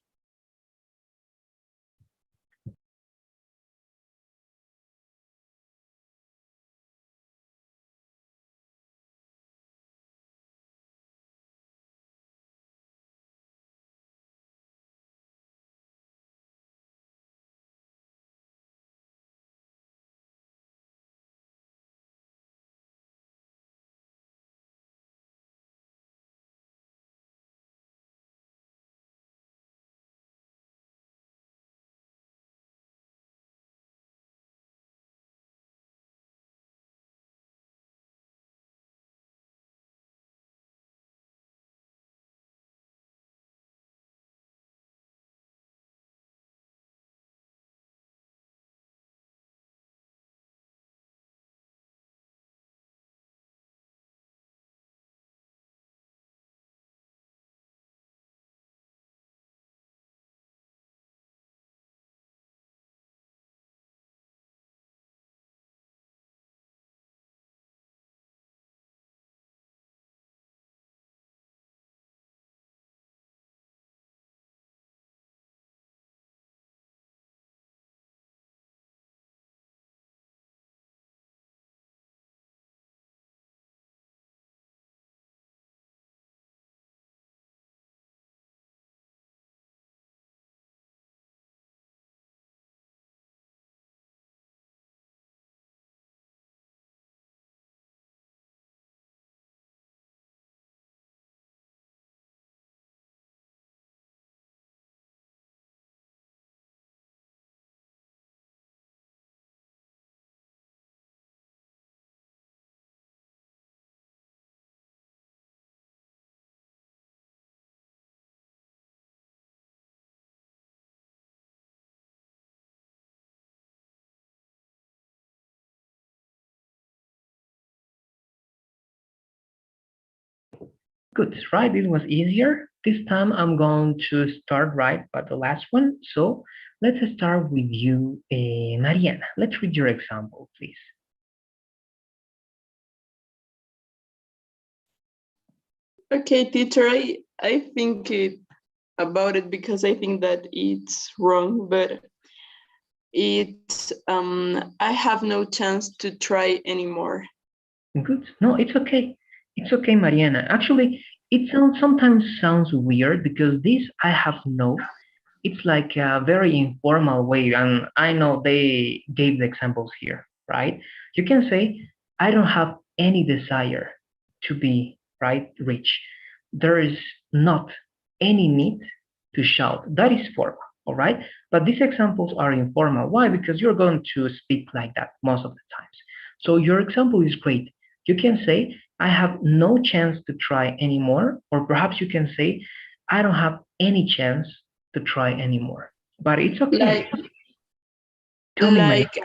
S1: Good, right? This was easier. This time I'm going to start right by the last one. So let's start with you, Mariana. Let's read your example, please.
S3: Okay, teacher, I think about it because I think that it's wrong, but it's I have no chance to try anymore.
S1: Good. No, it's okay. It's okay, Mariana. Actually, it sometimes sounds weird because this I have no. It's like a very informal way, and I know they gave the examples here, right? You can say, I don't have any desire to be, right, rich. There is not any need to shout. That is formal, all right? But these examples are informal. Why? Because you're going to speak like that most of the times. So your example is great. You can say, I have no chance to try anymore, or perhaps you can say, I don't have any chance to try anymore. But it's okay.
S3: Like,
S1: Tell me, Maria.
S3: like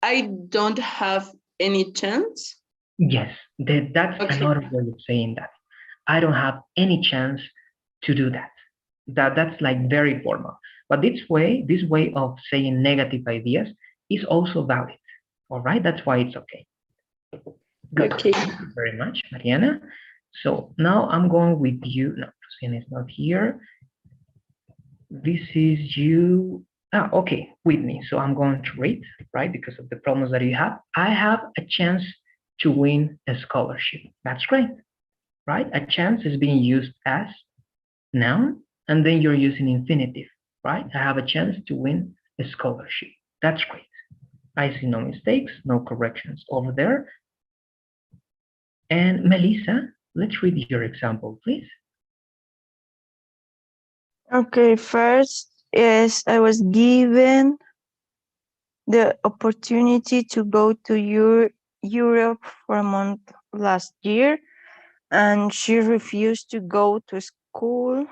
S3: I don't have any chance.
S1: Yes, that's
S3: Okay.
S1: another way of saying that. I don't have any chance to do that. That's like very formal. But this way of saying negative ideas is also valid. All right, that's why it's okay. Good.
S3: Okay.
S1: Thank you very much, Mariana. So now I'm going with you. No, Luciana is not here. This is you. Okay, Whitney. So I'm going to rate, right? Because of the problems that you have. I have a chance to win a scholarship. That's great, right? A chance is being used as noun, and then you're using infinitive, right? I have a chance to win a scholarship. That's great. I see no mistakes, no corrections over there. And Melissa, let's read your example, please.
S4: Okay, first is I was given the opportunity to go to Europe for a month last year, and she refused to go to school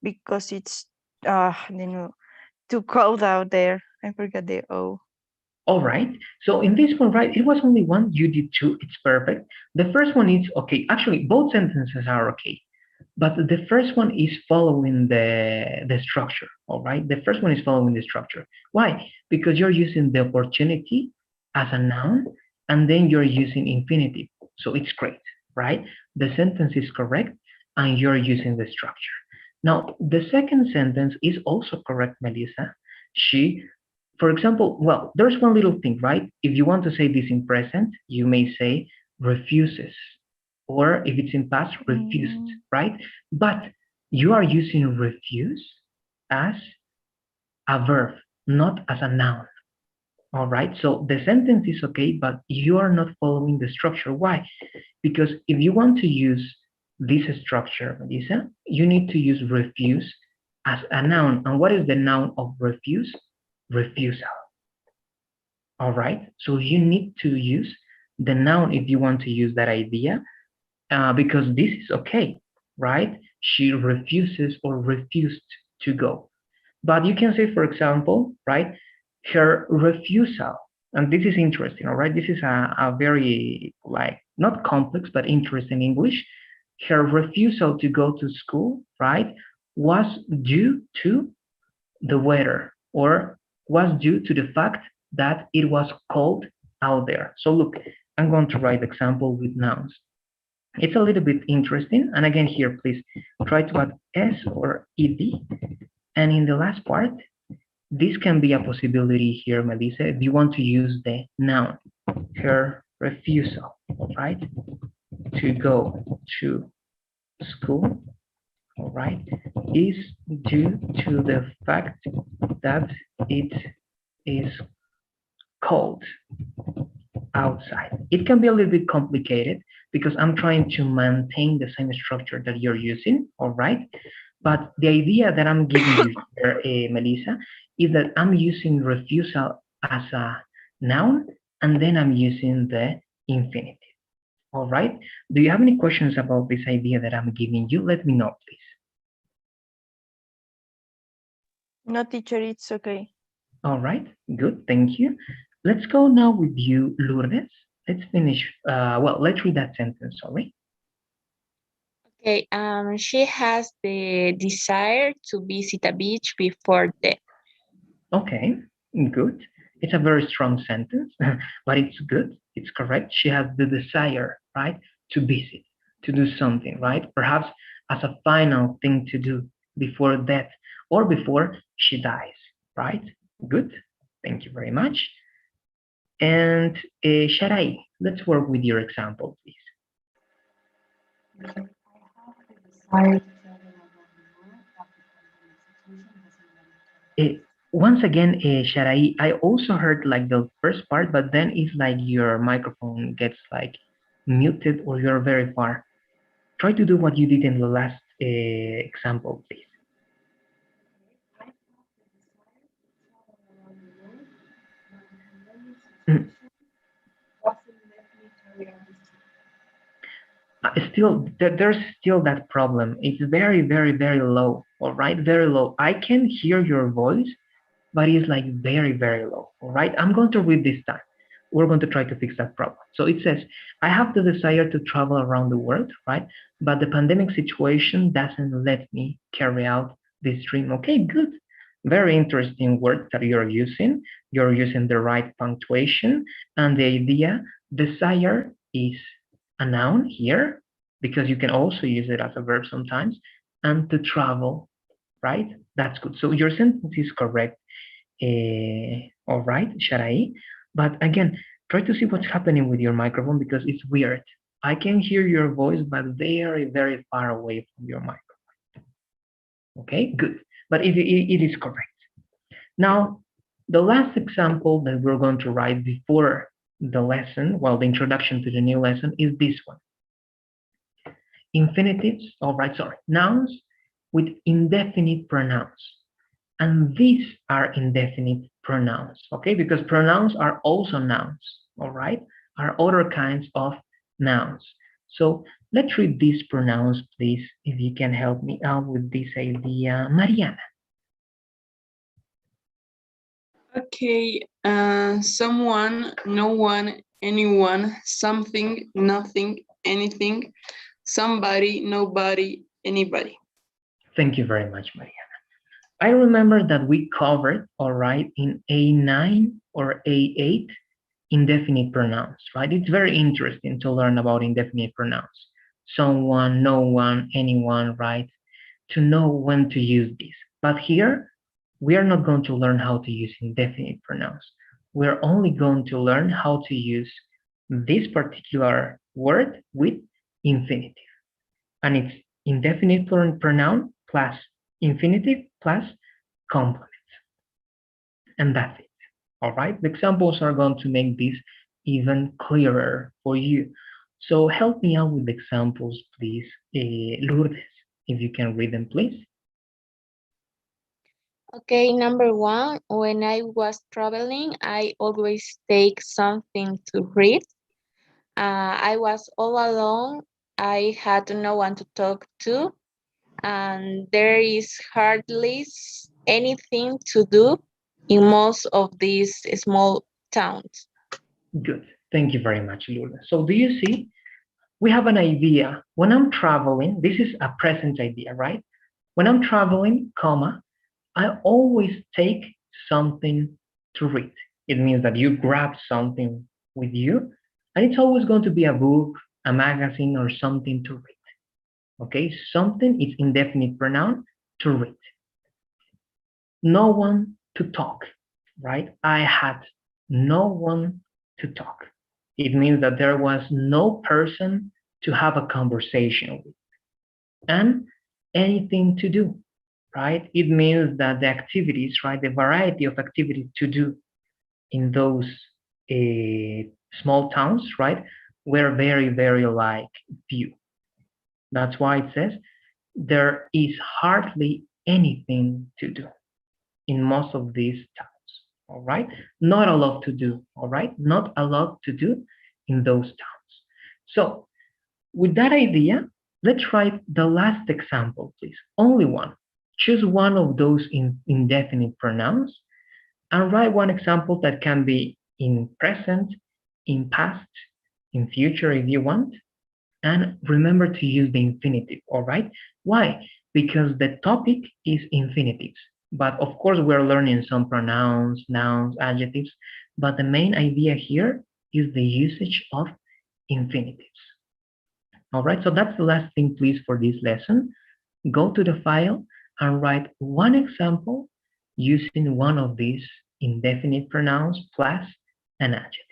S4: because it's too cold out there. I forgot the O.
S1: All right. So in this one, right, it was only one. You did two. It's perfect. The first one is okay. Actually, both sentences are okay. But the first one is following the structure, all right? The first one is following the structure. Why? Because you're using the opportunity as a noun, and then you're using infinitive. So it's great, right? The sentence is correct, and you're using the structure. Now, the second sentence is also correct, Melissa. She, for example, well, there's one little thing, right? If you want to say this in present, you may say refuses, or if it's in past, refused, right? But you are using refuse as a verb, not as a noun. All right, so the sentence is okay, but you are not following the structure. Why? Because if you want to use this structure, Melissa, you need to use refuse as a noun. And what is the noun of refuse? Refusal. All right, so you need to use the noun if you want to use that idea, because this is okay, right? She refuses or refused to go. But you can say, for example, right, her refusal, and this is interesting, all right? This is a very, like, not complex, but interesting English. Her refusal to go to school, right, was due to the weather, or was due to the fact that it was cold out there. So look, I'm going to write example with nouns. It's a little bit interesting. And again, here, please try to add S or ED. And in the last part, this can be a possibility here, Melissa, if you want to use the noun, her refusal, right, to go to school, all right, is due to the fact that it is cold outside. It can be a little bit complicated because I'm trying to maintain the same structure that you're using, all right? But the idea that I'm giving you here, Melissa, is that I'm using refusal as a noun, and then I'm using the infinitive, all right? Do you have any questions about this idea that I'm giving you? Let me know, please.
S4: No, teacher, it's okay.
S1: All right, good, thank you. Let's go now with you, Lourdes. Let's finish, well, let's read that sentence, sorry.
S2: Okay, she has the desire to visit a beach before death.
S1: Okay, good. It's a very strong sentence, but it's good. It's correct. She has the desire, right, to visit, to do something, right? Perhaps as a final thing to do before death or before she dies, right? Good. Thank you very much. And Sharai, let's work with your example, please.
S5: I have the desire to travel around the world after the situation doesn't matter.
S1: Once again, Sharai, I also heard like the first part, but then it's like your microphone gets like muted or you're very far. Try to do what you did in the last example, please. Mm.
S5: Doesn't let me carry on this trip.
S1: Still, there's still that problem. It's very, very, very low. All right, very low. I can hear your voice, but it's like very, very low. All right, I'm going to read this time. We're going to try to fix that problem. So it says, I have the desire to travel around the world, right? But the pandemic situation doesn't let me carry out this dream. Okay, good. Very interesting words that you're using. You're using the right punctuation, and the idea, desire is a noun here, because you can also use it as a verb sometimes, and to travel, right? That's good. So your sentence is correct. All right, Sharai. But again, try to see what's happening with your microphone because it's weird. I can hear your voice, but very, very far away from your microphone. Okay, good. But it is correct. Now, the last example that we're going to write before the lesson, well, the introduction to the new lesson, is this one. Infinitives, all right, sorry, nouns with indefinite pronouns. And these are indefinite pronouns, okay? Because pronouns are also nouns, all right? Are other kinds of nouns. So let's read these pronouns, please, if you can help me out with this idea. Mariana.
S3: Okay, someone, no one, anyone, something, nothing, anything, somebody, nobody, anybody.
S1: Thank you very much, Mariana. I remember that we covered, all right, in A9 or A8, indefinite pronouns, right? It's very interesting to learn about indefinite pronouns. Someone, no one, anyone, right? To know when to use these. But here, we are not going to learn how to use indefinite pronouns. We're only going to learn how to use this particular word with infinitive. And it's indefinite pronoun plus infinitive plus complement. And that's it. All right, the examples are going to make this even clearer for you. So help me out with the examples, please. Lourdes, if you can read them, please.
S2: Okay, number one, when I was traveling, I always take something to read. I was all alone. I had no one to talk to, and there is hardly anything to do in most of these small towns.
S1: Good. Thank you very much, Lourdes. So do you see? We have an idea. When I'm traveling, this is a present idea, right? When I'm traveling, comma, I always take something to read. It means that you grab something with you, and it's always going to be a book, a magazine, or something to read. Okay, something is indefinite pronoun to read. No one to talk, right? I had no one to talk. It means that there was no person to have a conversation with. And anything to do, right? It means that the activities, right, the variety of activities to do in those small towns, right, were very, very like few. That's why it says there is hardly anything to do in most of these towns, all right? Not a lot to do, all right? Not a lot to do in those towns. So with that idea, let's write the last example, please. Only one. Choose one of those indefinite pronouns and write one example that can be in present, in past, in future if you want. And remember to use the infinitive, all right? Why? Because the topic is infinitives. But of course, we're learning some pronouns, nouns, adjectives. But the main idea here is the usage of infinitives. All right, so that's the last thing, please, for this lesson. Go to the file and write one example using one of these indefinite pronouns plus an adjective.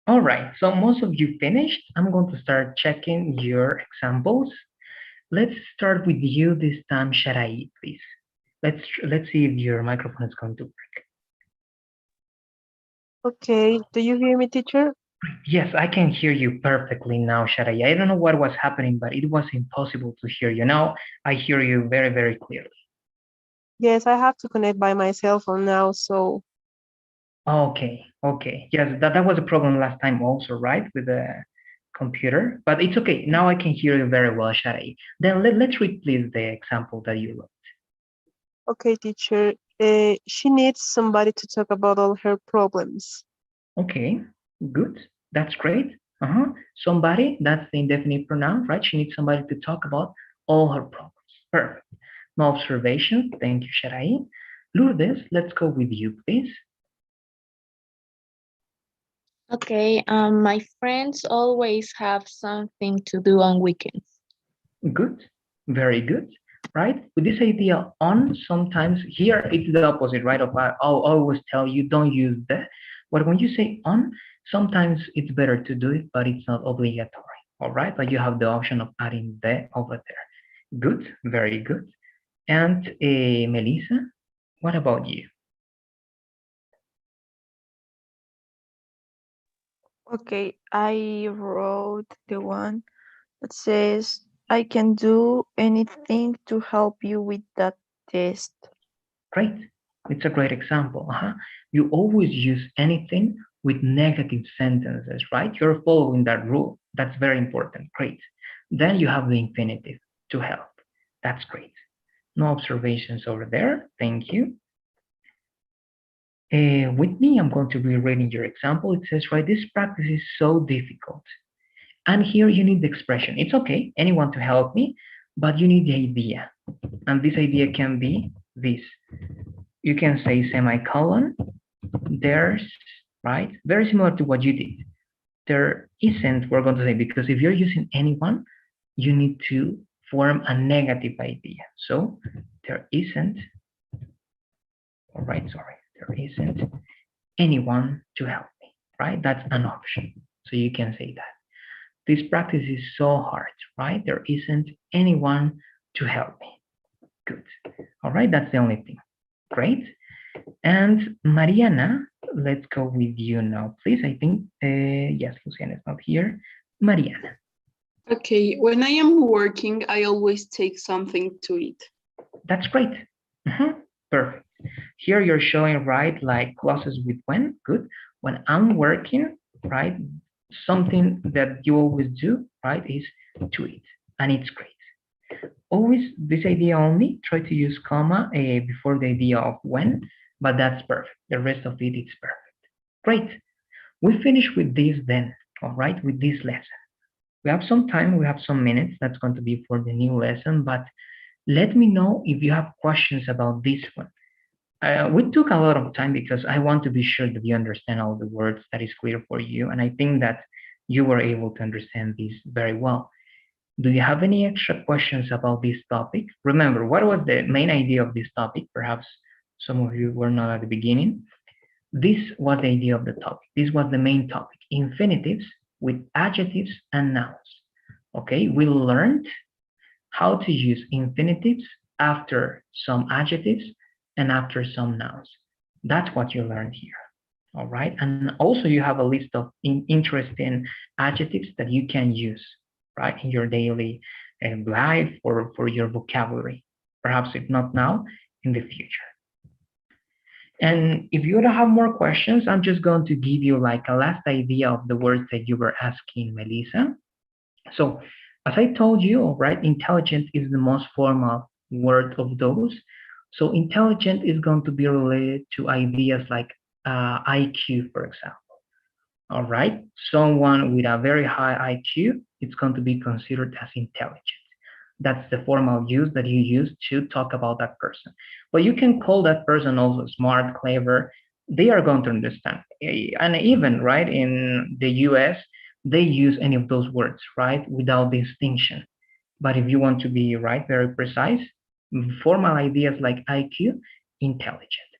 S1: All right, so most of you finished. I'm going to start checking your examples. Let's start with you this time, Sharai, please. Let's see if your microphone is going to work.
S6: Okay, do you hear me, teacher?
S1: Yes, I can hear you perfectly now, Sharai. I don't know what was happening, but it was impossible to hear you. Now I hear you very, very clearly.
S6: Yes, I have to connect by my cell phone now, so
S1: Okay, okay. Yes, that was a problem last time also, right? With the computer, but it's okay. Now I can hear you very well, Sharai. Then let's read please the example that you wrote.
S6: okay, teacher. She needs somebody to talk about all her problems.
S1: Okay, good. That's great. Somebody, that's the indefinite pronoun, right? She needs somebody to talk about all her problems. Perfect. No observation. Thank you, Sharai. Lourdes, let's go with you, please.
S2: Okay, my friends always have something to do on weekends.
S1: Good. Very good. Right? With this idea on, sometimes here it's the opposite, right? I'll always tell you don't use the. But when you say on, sometimes it's better to do it, but it's not obligatory. All right? But you have the option of adding the over there. Good. Very good. And Melissa, what about you?
S4: Okay, I wrote the one that says, I can do anything to help you with that test.
S1: Great. It's a great example. You always use anything with negative sentences, right? You're following that rule. That's very important. Great. Then you have the infinitive to help. That's great. No observations over there. Thank you. With me, I'm going to be reading your example. It says, right, this practice is so difficult. And here you need the expression. It's okay, anyone to help me, but you need the idea. And this idea can be this. You can say semicolon, there's, right? Very similar to what you did. There isn't, we're going to say, because if you're using anyone, you need to form a negative idea. So there isn't, all right, sorry, there isn't anyone to help me, right? That's an option. So you can say that. This practice is so hard, right? There isn't anyone to help me. Good. All right, that's the only thing. Great. And Mariana, let's go with you now, please. I think, yes, Luciana is not here. Mariana.
S3: Okay, when I am working, I always take something to eat.
S1: That's great. Perfect. Here you're showing, right, like clauses with when. Good. When I'm working, right, something that you always do, right, is to eat. And it's great. Always this idea only, try to use comma before the idea of when, but that's perfect. The rest of it is perfect. Great. We finish with this then, all right, with this lesson. We have some time, we have some minutes. That's going to be for the new lesson, but let me know if you have questions about this one. We took a lot of time because I want to be sure that you understand all the words, that is clear for you. And I think that you were able to understand this very well. Do you have any extra questions about this topic? Remember, what was the main idea of this topic? Perhaps some of you were not at the beginning. This was the idea of the topic. This was the main topic. Infinitives with adjectives and nouns. Okay, we learned how to use infinitives after some adjectives and after some nouns. That's what you learned here. All right, and also you have a list of interesting adjectives that you can use, right, in your daily life or for your vocabulary. Perhaps if not now, in the future. And if you don't have more questions, I'm just going to give you like a last idea of the words that you were asking, Melissa. So as I told you, right, intelligent is the most formal word of those. So intelligent is going to be related to ideas like IQ, for example. All right, someone with a very high IQ, it's going to be considered as intelligent. That's the formal use that you use to talk about that person. But you can call that person also smart, clever. They are going to understand. And even, right, in the US, they use any of those words, right, without distinction. But if you want to be, right, very precise, formal ideas like IQ, intelligent.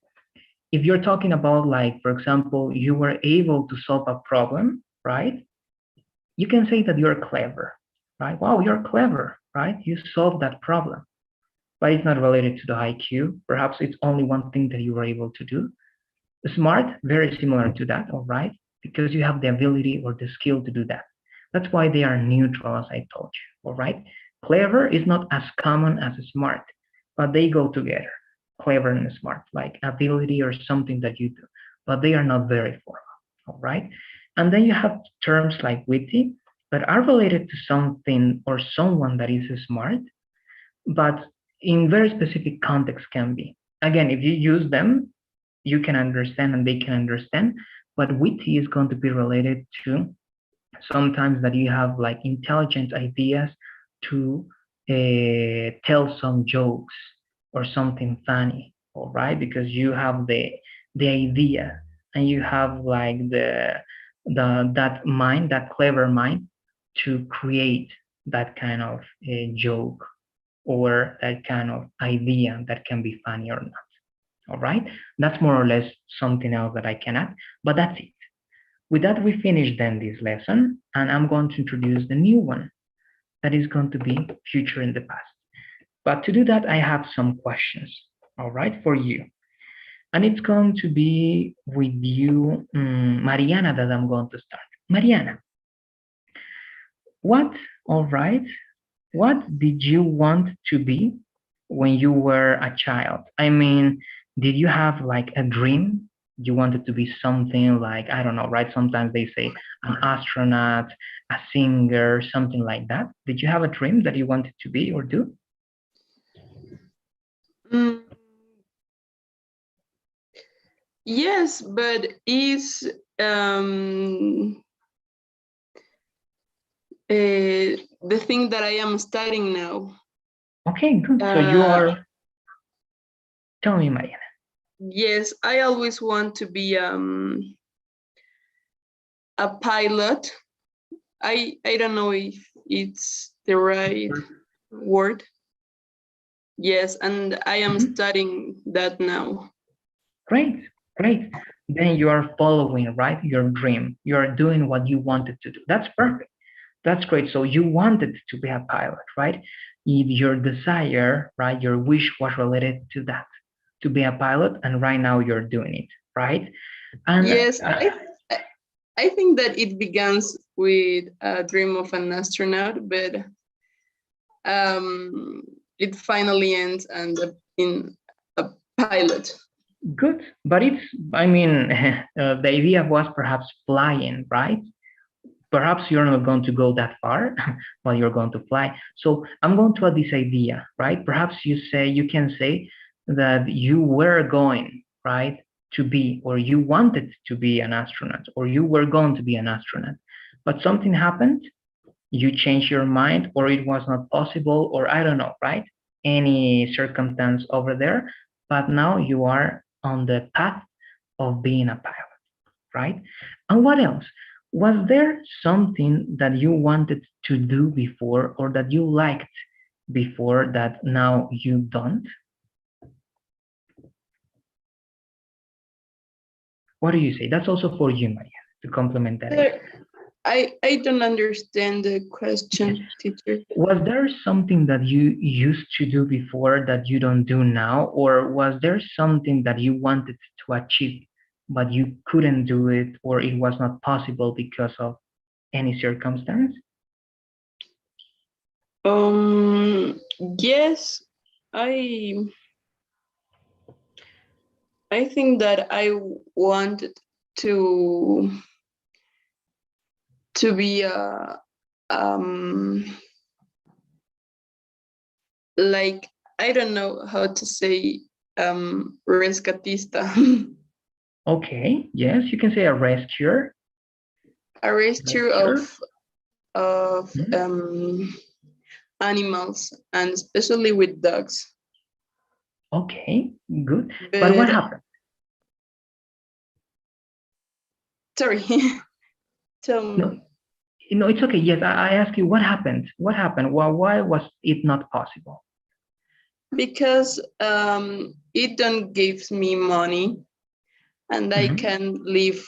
S1: If you're talking about, like, for example, you were able to solve a problem, right? You can say that you're clever, right? Wow, you're clever, right? You solved that problem, but it's not related to the IQ. Perhaps it's only one thing that you were able to do. Smart, very similar to that, all right? Because you have the ability or the skill to do that. That's why they are neutral, as I told you, all right? Clever is not as common as smart, but they go together. Clever and smart, like ability or something that you do, but they are not very formal, all right? And then you have terms like witty that are related to something or someone that is smart, but in very specific context can be. Again, if you use them, you can understand and they can understand, but witty is going to be related to sometimes that you have like intelligent ideas to tell some jokes or something funny, all right? Because you have the idea and you have like that mind, that clever mind to create that kind of joke or that kind of idea that can be funny or not. All right, that's more or less something else that I can add, but that's it. With that, we finish then this lesson, and I'm going to introduce the new one that is going to be future in the past. But to do that, I have some questions, all right, for you. And it's going to be with you, Mariana, that I'm going to start. Mariana, what did you want to be when you were a child? I mean, did you have like a dream? You wanted to be something like, I don't know, right? Sometimes they say an astronaut, a singer, something like that. Did you have a dream that you wanted to be or do?
S3: Yes, but is the thing that I am studying now.
S1: Okay, good. So you are, tell me, Mariana.
S3: Yes, I always want to be a pilot. I don't know if it's the right word. Yes, and I am studying that now.
S1: Great, great. Then you are following, right, your dream. You are doing what you wanted to do. That's perfect. That's great. So you wanted to be a pilot, right? Your desire, right, your wish was related to that, to be a pilot, and right now you're doing it, right? And
S3: yes, I think that it begins with a dream of an astronaut, but it finally ends and in a pilot.
S1: Good, but it's, I mean, the idea was perhaps flying, right? Perhaps you're not going to go that far, but you're going to fly. So I'm going to add this idea, right? Perhaps you can say that you were going, right, to be, or you wanted to be an astronaut, or you were going to be an astronaut, but something happened, you changed your mind, or it was not possible, or I don't know, right? Any circumstance over there, but now you are on the path of being a pilot, right? And what else? Was there something that you wanted to do before or that you liked before that now you don't? What do you say? That's also for you, Maria, to complement that.
S3: I don't understand the question, teacher.
S1: Was there something that you used to do before that you don't do now? Or was there something that you wanted to achieve, but you couldn't do it, or it was not possible because of any circumstance?
S3: Yes, I think that I wanted to be a like, I don't know how to say rescatista.
S1: Okay, yes, you can say a rescuer.
S3: A rescue of animals, and especially with dogs.
S1: Okay, good. But what happened?
S3: Sorry. Tell me.
S1: No, it's okay. Yes, I ask you what happened. What happened? Why was it not possible?
S3: Because it don't gives me money, and I can live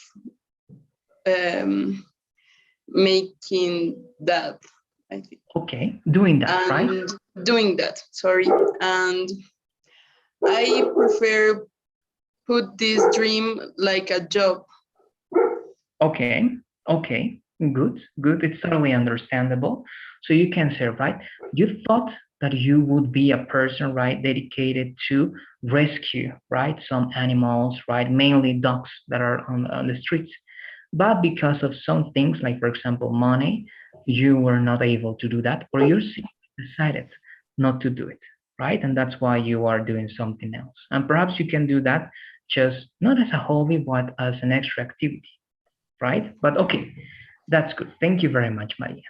S3: making that, I think.
S1: Okay, doing that, right?
S3: And doing that, sorry. And I prefer put this dream like a job.
S1: Okay, okay, good, good. It's totally understandable. So you can say, right, you thought that you would be a person, right, dedicated to rescue, right, some animals, right, mainly dogs that are on the streets. But because of some things, like for example, money, you were not able to do that, or you decided not to do it, right? And that's why you are doing something else. And perhaps you can do that just not as a hobby, but as an extra activity, right? But okay, that's good. Thank you very much, Maria.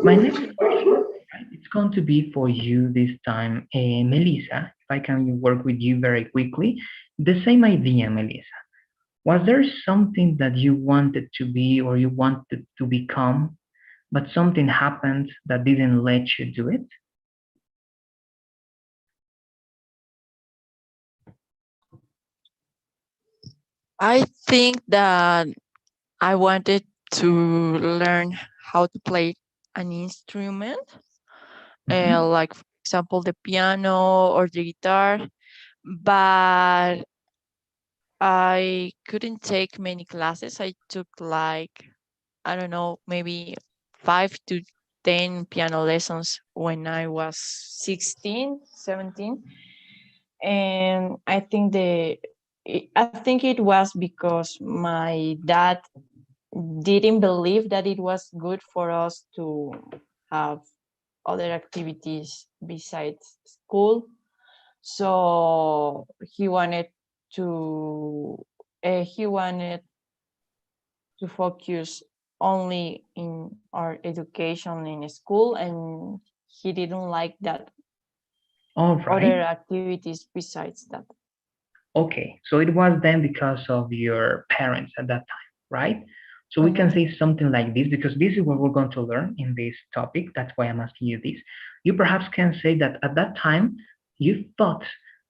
S1: My next question, right, it's going to be for you this time, Melissa. If I can work with you very quickly, the same idea, Melissa. Was there something that you wanted to be or you wanted to become, but something happened that didn't let you do it?
S4: I think that I wanted to learn how to play an instrument,
S1: Mhm.
S4: like for example the piano or the guitar, but I couldn't take many classes. I took like, I don't know, maybe 5 to 10 piano lessons when I was 16, 17. And I think it was because my dad didn't believe that it was good for us to have other activities besides school. So to he wanted to focus only in our education in school, and he didn't like that
S1: All
S4: other
S1: right.
S4: activities besides that.
S1: Okay. So it was then because of your parents at that time, right? So we can
S4: Mhm.
S1: say something like this because this is what we're going to learn in this topic. That's why I'm asking you this. You perhaps can say that at that time you thought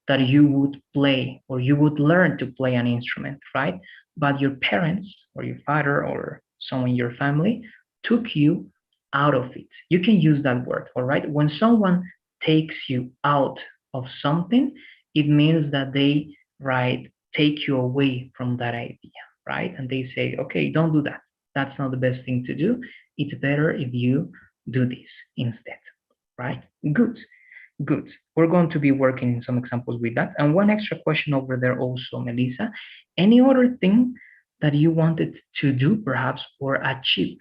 S1: that you would play or you would learn to play an instrument, right? But your parents or your father or someone in your family took you out of it. You can use that word, all right? When someone takes you out of something, it means that they, right, take you away from that idea, right? And they say, okay, don't do that. That's not the best thing to do. It's better if you do this instead, right? Good, good. We're going to be working some examples with that. And one extra question over there also, Melissa. Any other thing that you wanted to do perhaps or achieve,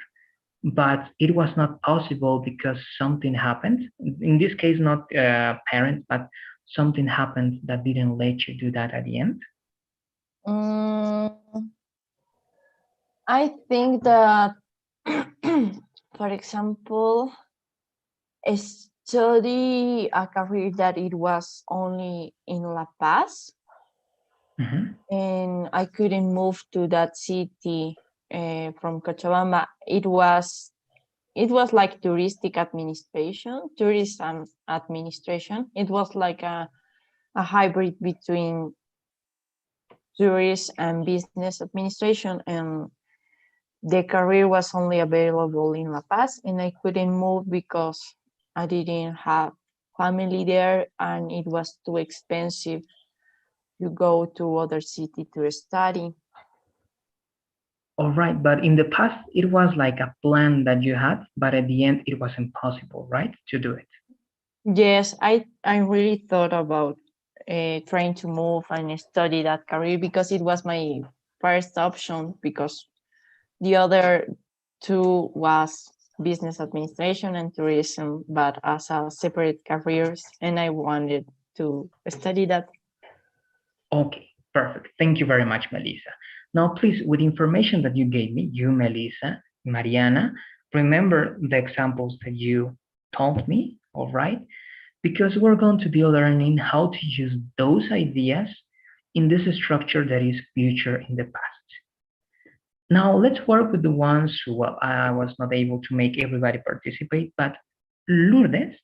S1: but it was not possible because something happened? In this case, not parents, but something happened that didn't let you do that at the end?
S4: Mm, I think that, for example, study a career that it was only in La Paz,
S1: Mhm.
S4: and I couldn't move to that city from Cochabamba. It was like tourism administration. It was like a hybrid between tourist and business administration, and the career was only available in La Paz, and I couldn't move because I didn't have family there, and it was too expensive to go to other city to study.
S1: All right, but in the past, it was like a plan that you had, but at the end, it was impossible, right, to do it.
S4: Yes, I really thought about trying to move and study that career because it was my first option, because the other two was business administration and tourism, but as a separate careers, and I wanted to study that.
S1: Okay, perfect. Thank you very much, Melissa. Now, please, with information that you gave me, you, Melissa, Mariana, remember the examples that you told me, all right? Because we're going to be learning how to use those ideas in this structure that is future in the past. Now, let's work with the ones who, well, I was not able to make everybody participate, but Lourdes,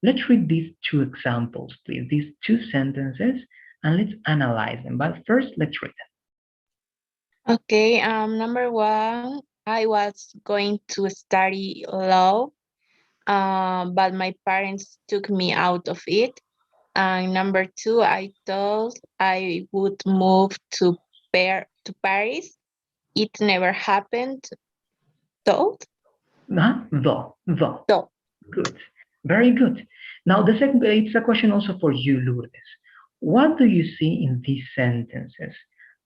S1: let's read these two examples, please, these two sentences, and let's analyze them. But first, let's read them.
S2: Okay, number one, I was going to study law, but my parents took me out of it. And number two, I thought I would move to Paris. It never happened. Though,
S1: Huh? The.
S2: though.
S1: Good. Very good. Now, the second, it's a question also for you, Lourdes. What do you see in these sentences?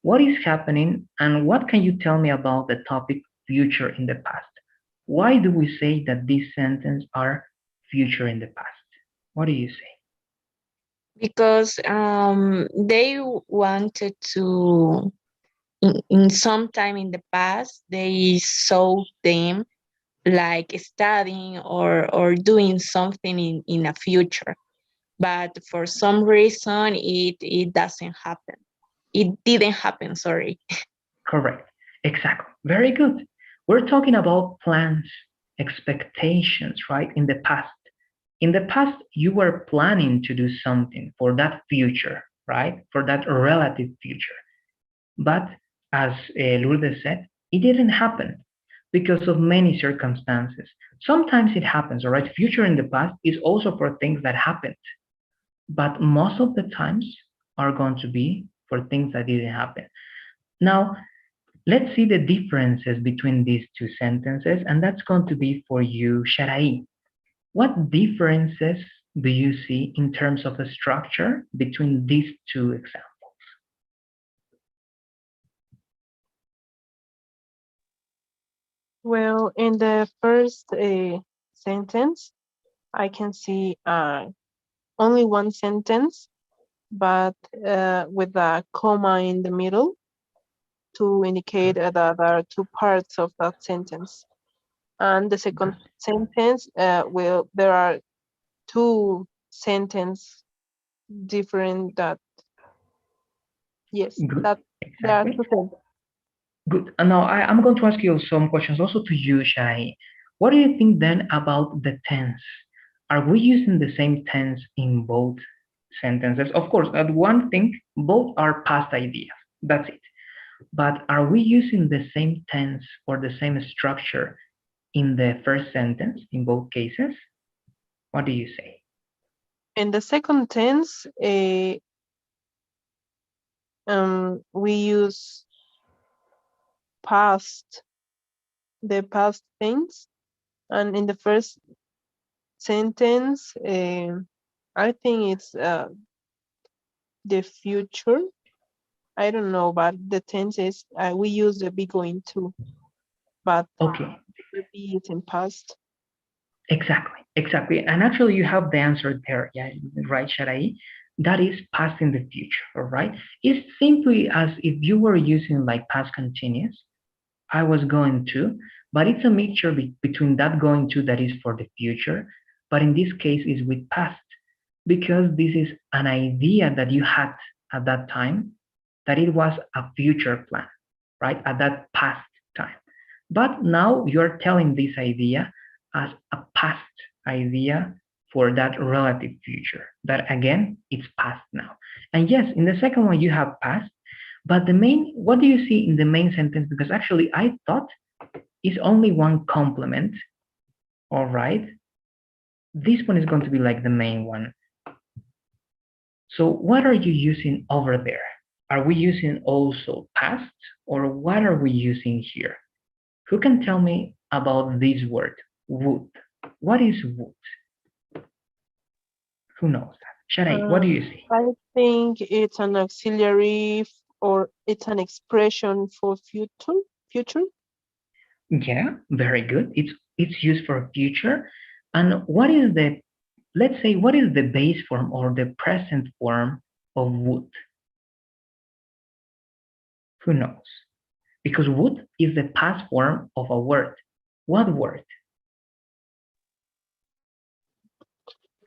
S1: What is happening, and what can you tell me about the topic future in the past? Why do we say that these sentences are future in the past? What do you say?
S2: Because they wanted to, in some time in the past, they saw them like studying or doing something in a future, but for some reason it doesn't happen. It didn't happen, sorry.
S1: Correct. Exactly. Very good. We're talking about plans, expectations, right? In the past. In the past, you were planning to do something for that future, right? For that relative future. But as Lourdes said, it didn't happen because of many circumstances. Sometimes it happens, all right? Future in the past is also for things that happened, but most of the times are going to be for things that didn't happen. Now, let's see the differences between these two sentences, and that's going to be for you, Sharai. What differences do you see in terms of the structure between these two examples?
S6: Well, in the first sentence, I can see only one sentence, but with a comma in the middle to indicate that there are two parts of that sentence. And the second sentence, there are two sentences different that, yes,
S1: Good.
S6: that there are
S1: Exactly.
S6: two sentences.
S1: Good. And now I'm going to ask you some questions also to you, Shai. What do you think then about the tense? Are we using the same tense in both sentences? Of course, that one thing, both are past ideas. That's it. But are we using the same tense or the same structure in the first sentence in both cases? What do you say?
S6: In the second tense, we use the past things, and in the first sentence, I think it's the future. I don't know, but the tense is we use the be going to, but
S1: Okay.
S6: the be is in past.
S1: Exactly. And actually, you have the answer there. Yeah, right, Sharai. That is past in the future, all right? It's simply as if you were using like past continuous. I was going to, but it's a mixture between that going to that is for the future, but in this case is with past, because this is an idea that you had at that time, that it was a future plan, right? At that past time. But now you're telling this idea as a past idea for that relative future. That again, it's past now. And yes, in the second one, you have past, but what do you see in the main sentence? Because actually, I thought it's only one complement. All right. This one is going to be like the main one. So what are you using over there? Are we using also past, or what are we using here? Who can tell me about this word, would? What is would? Who knows that? Sharai, what do you see?
S6: I think it's an auxiliary or it's an expression for future.
S1: Yeah, very good. It's used for future. And what is the, let's say, what is the base form or the present form of would? Who knows? Because would is the past form of a word. What word?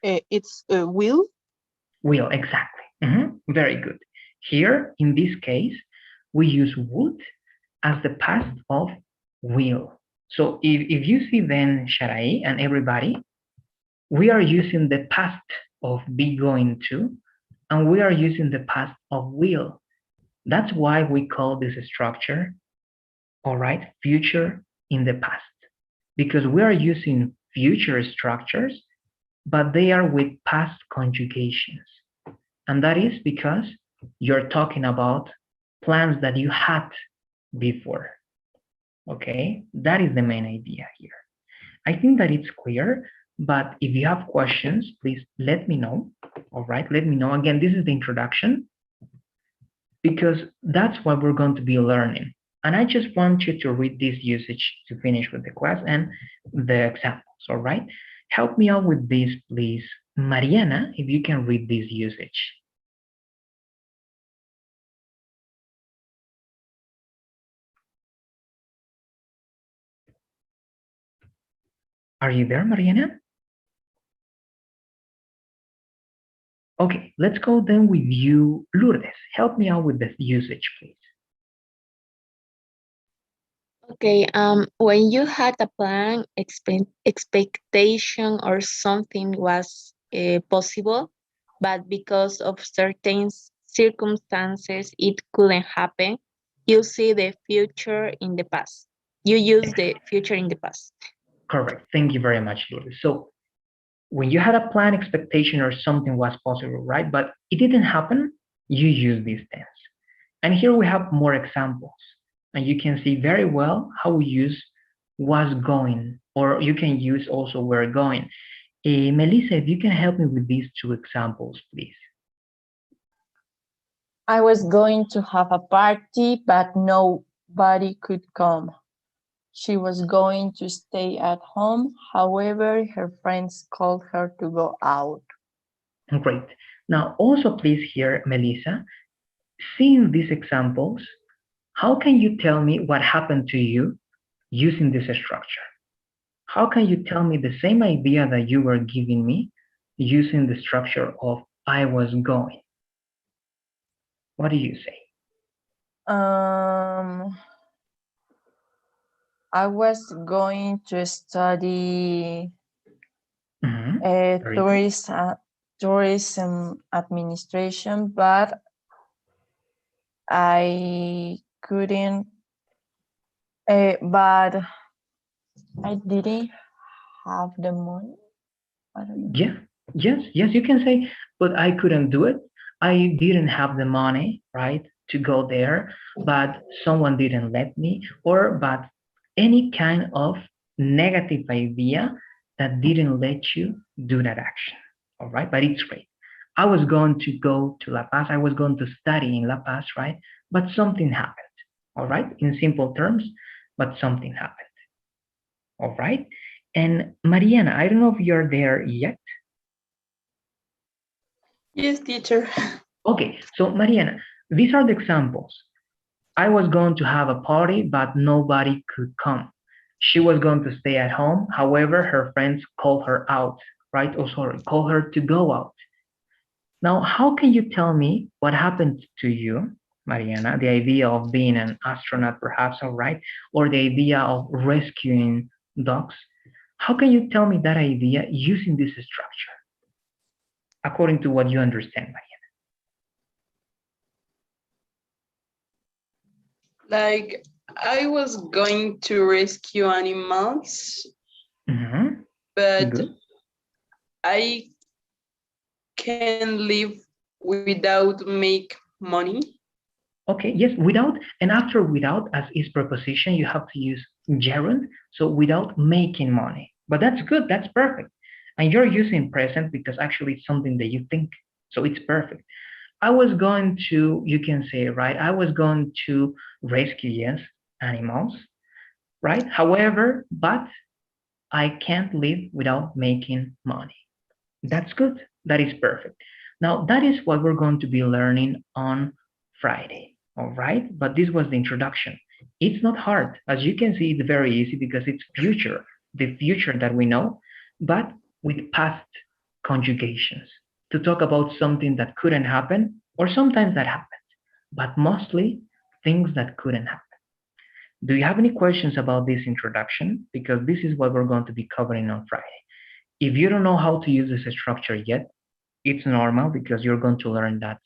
S6: It's will.
S1: Will, exactly. Very good. Here, in this case, we use would as the past of will. So if you see then Sharai and everybody, we are using the past of be going to, and we are using the past of will. That's why we call this structure, all right, future in the past because we are using future structures, but they are with past conjugations. And that is because you're talking about plans that you had before. Okay, that is the main idea here. I think that it's clear, but if you have questions, please let me know. All right, let me know. Again, this is the introduction because that's what we're going to be learning. And I just want you to read this usage to finish with the class and the examples, all right? Help me out with this, please. Mariana, if you can read this usage. Are you there, Mariana? Okay, let's go then with you, Lourdes. Help me out with the usage, please.
S2: Okay, when you had a plan, expectation or something was possible, but because of certain circumstances, it couldn't happen. You see the future in the past. You use the future in the past.
S1: Correct. Thank you very much, Lourdes. So when you had a plan, expectation, or something was possible, right? But it didn't happen, you use this tense. And here we have more examples. And you can see very well how we use was going, or you can use also were going. Melissa, if you can help me with these two examples, please.
S4: I was going to have a party, but nobody could come. She was going to stay at home. However, her friends called her to go out.
S1: Great. Now, also please here, Melissa, seeing these examples, how can you tell me what happened to you using this structure? How can you tell me the same idea that you were giving me using the structure of I was going? What do you say?
S4: I was going to study tourism administration, but I couldn't, but I didn't have the money. I don't know.
S1: Yeah, yes, you can say, but I couldn't do it. I didn't have the money, right, to go there, but someone didn't let me, or but any kind of negative idea that didn't let you do that action. All right, but it's great. I was going to go to La Paz. I was going to study in La Paz, right? But something happened. All right, in simple terms, but something happened. All right. And Mariana, I don't know if you're there yet.
S3: Yes, teacher.
S1: Okay, so Mariana, these are the examples. I was going to have a party, but nobody could come. She was going to stay at home. However, her friends called her out, right? Oh, sorry, called her to go out. Now, how can you tell me what happened to you, Mariana? The idea of being an astronaut, perhaps, all right? Or the idea of rescuing dogs. How can you tell me that idea using this structure, according to what you understand, Mariana?
S3: Like, I was going to rescue animals, but
S1: Good.
S3: I can live without make money.
S1: Okay, yes, without, and after without as is preposition, you have to use gerund, so without making money. But that's good, that's perfect. And you're using present because actually it's something that you think, so it's perfect. I was going to, you can say, right, I was going to rescue, yes, animals, right? However, but I can't live without making money. That's good, that is perfect. Now, that is what we're going to be learning on Friday, all right? But this was the introduction. It's not hard. As you can see, it's very easy because it's future, the future that we know, but with past conjugations to talk about something that couldn't happen or sometimes that happened, but mostly things that couldn't happen. Do you have any questions about this introduction? Because this is what we're going to be covering on Friday. If you don't know how to use this structure yet, it's normal because you're going to learn that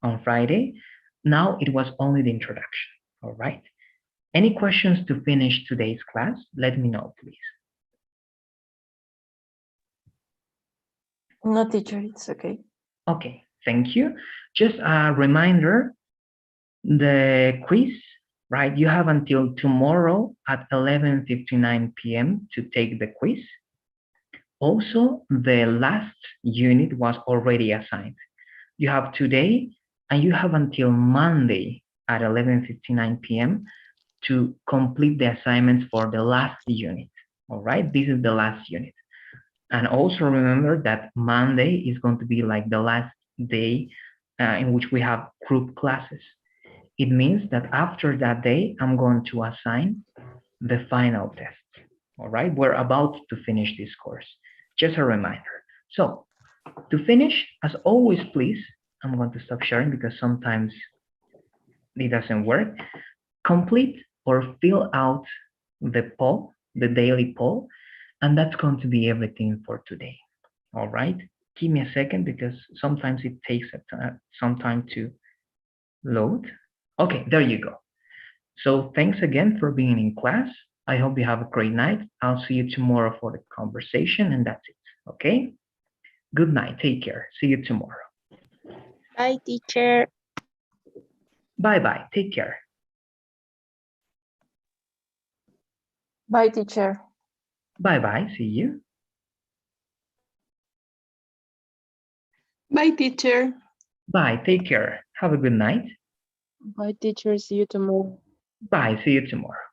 S1: on Friday. Now it was only the introduction, all right? Any questions to finish today's class? Let me know, please.
S4: No, teacher, it's okay.
S1: Okay, thank you. Just a reminder, the quiz, right? You have until tomorrow at 11:59 p.m. to take the quiz. Also, the last unit was already assigned. You have today and you have until Monday at 11:59 p.m. to complete the assignments for the last unit. All right, this is the last unit. And also remember that Monday is going to be like the last day in which we have group classes. It means that after that day, I'm going to assign the final test. All right, we're about to finish this course. Just a reminder. So to finish, as always, please, I'm going to stop sharing because sometimes it doesn't work. Complete or fill out the poll, the daily poll, and that's going to be everything for today. All right, give me a second because sometimes it takes some time to load. Okay, there you go. So thanks again for being in class. I hope you have a great night. I'll see you tomorrow for the conversation, and that's it. Okay, good night. Take care. See you tomorrow.
S2: Bye, teacher.
S1: Bye-bye. Take care.
S4: Bye, teacher.
S1: Bye-bye. See you.
S3: Bye, teacher.
S1: Bye. Take care. Have a good night.
S6: Bye, teacher. See you tomorrow.
S1: Bye. See you tomorrow.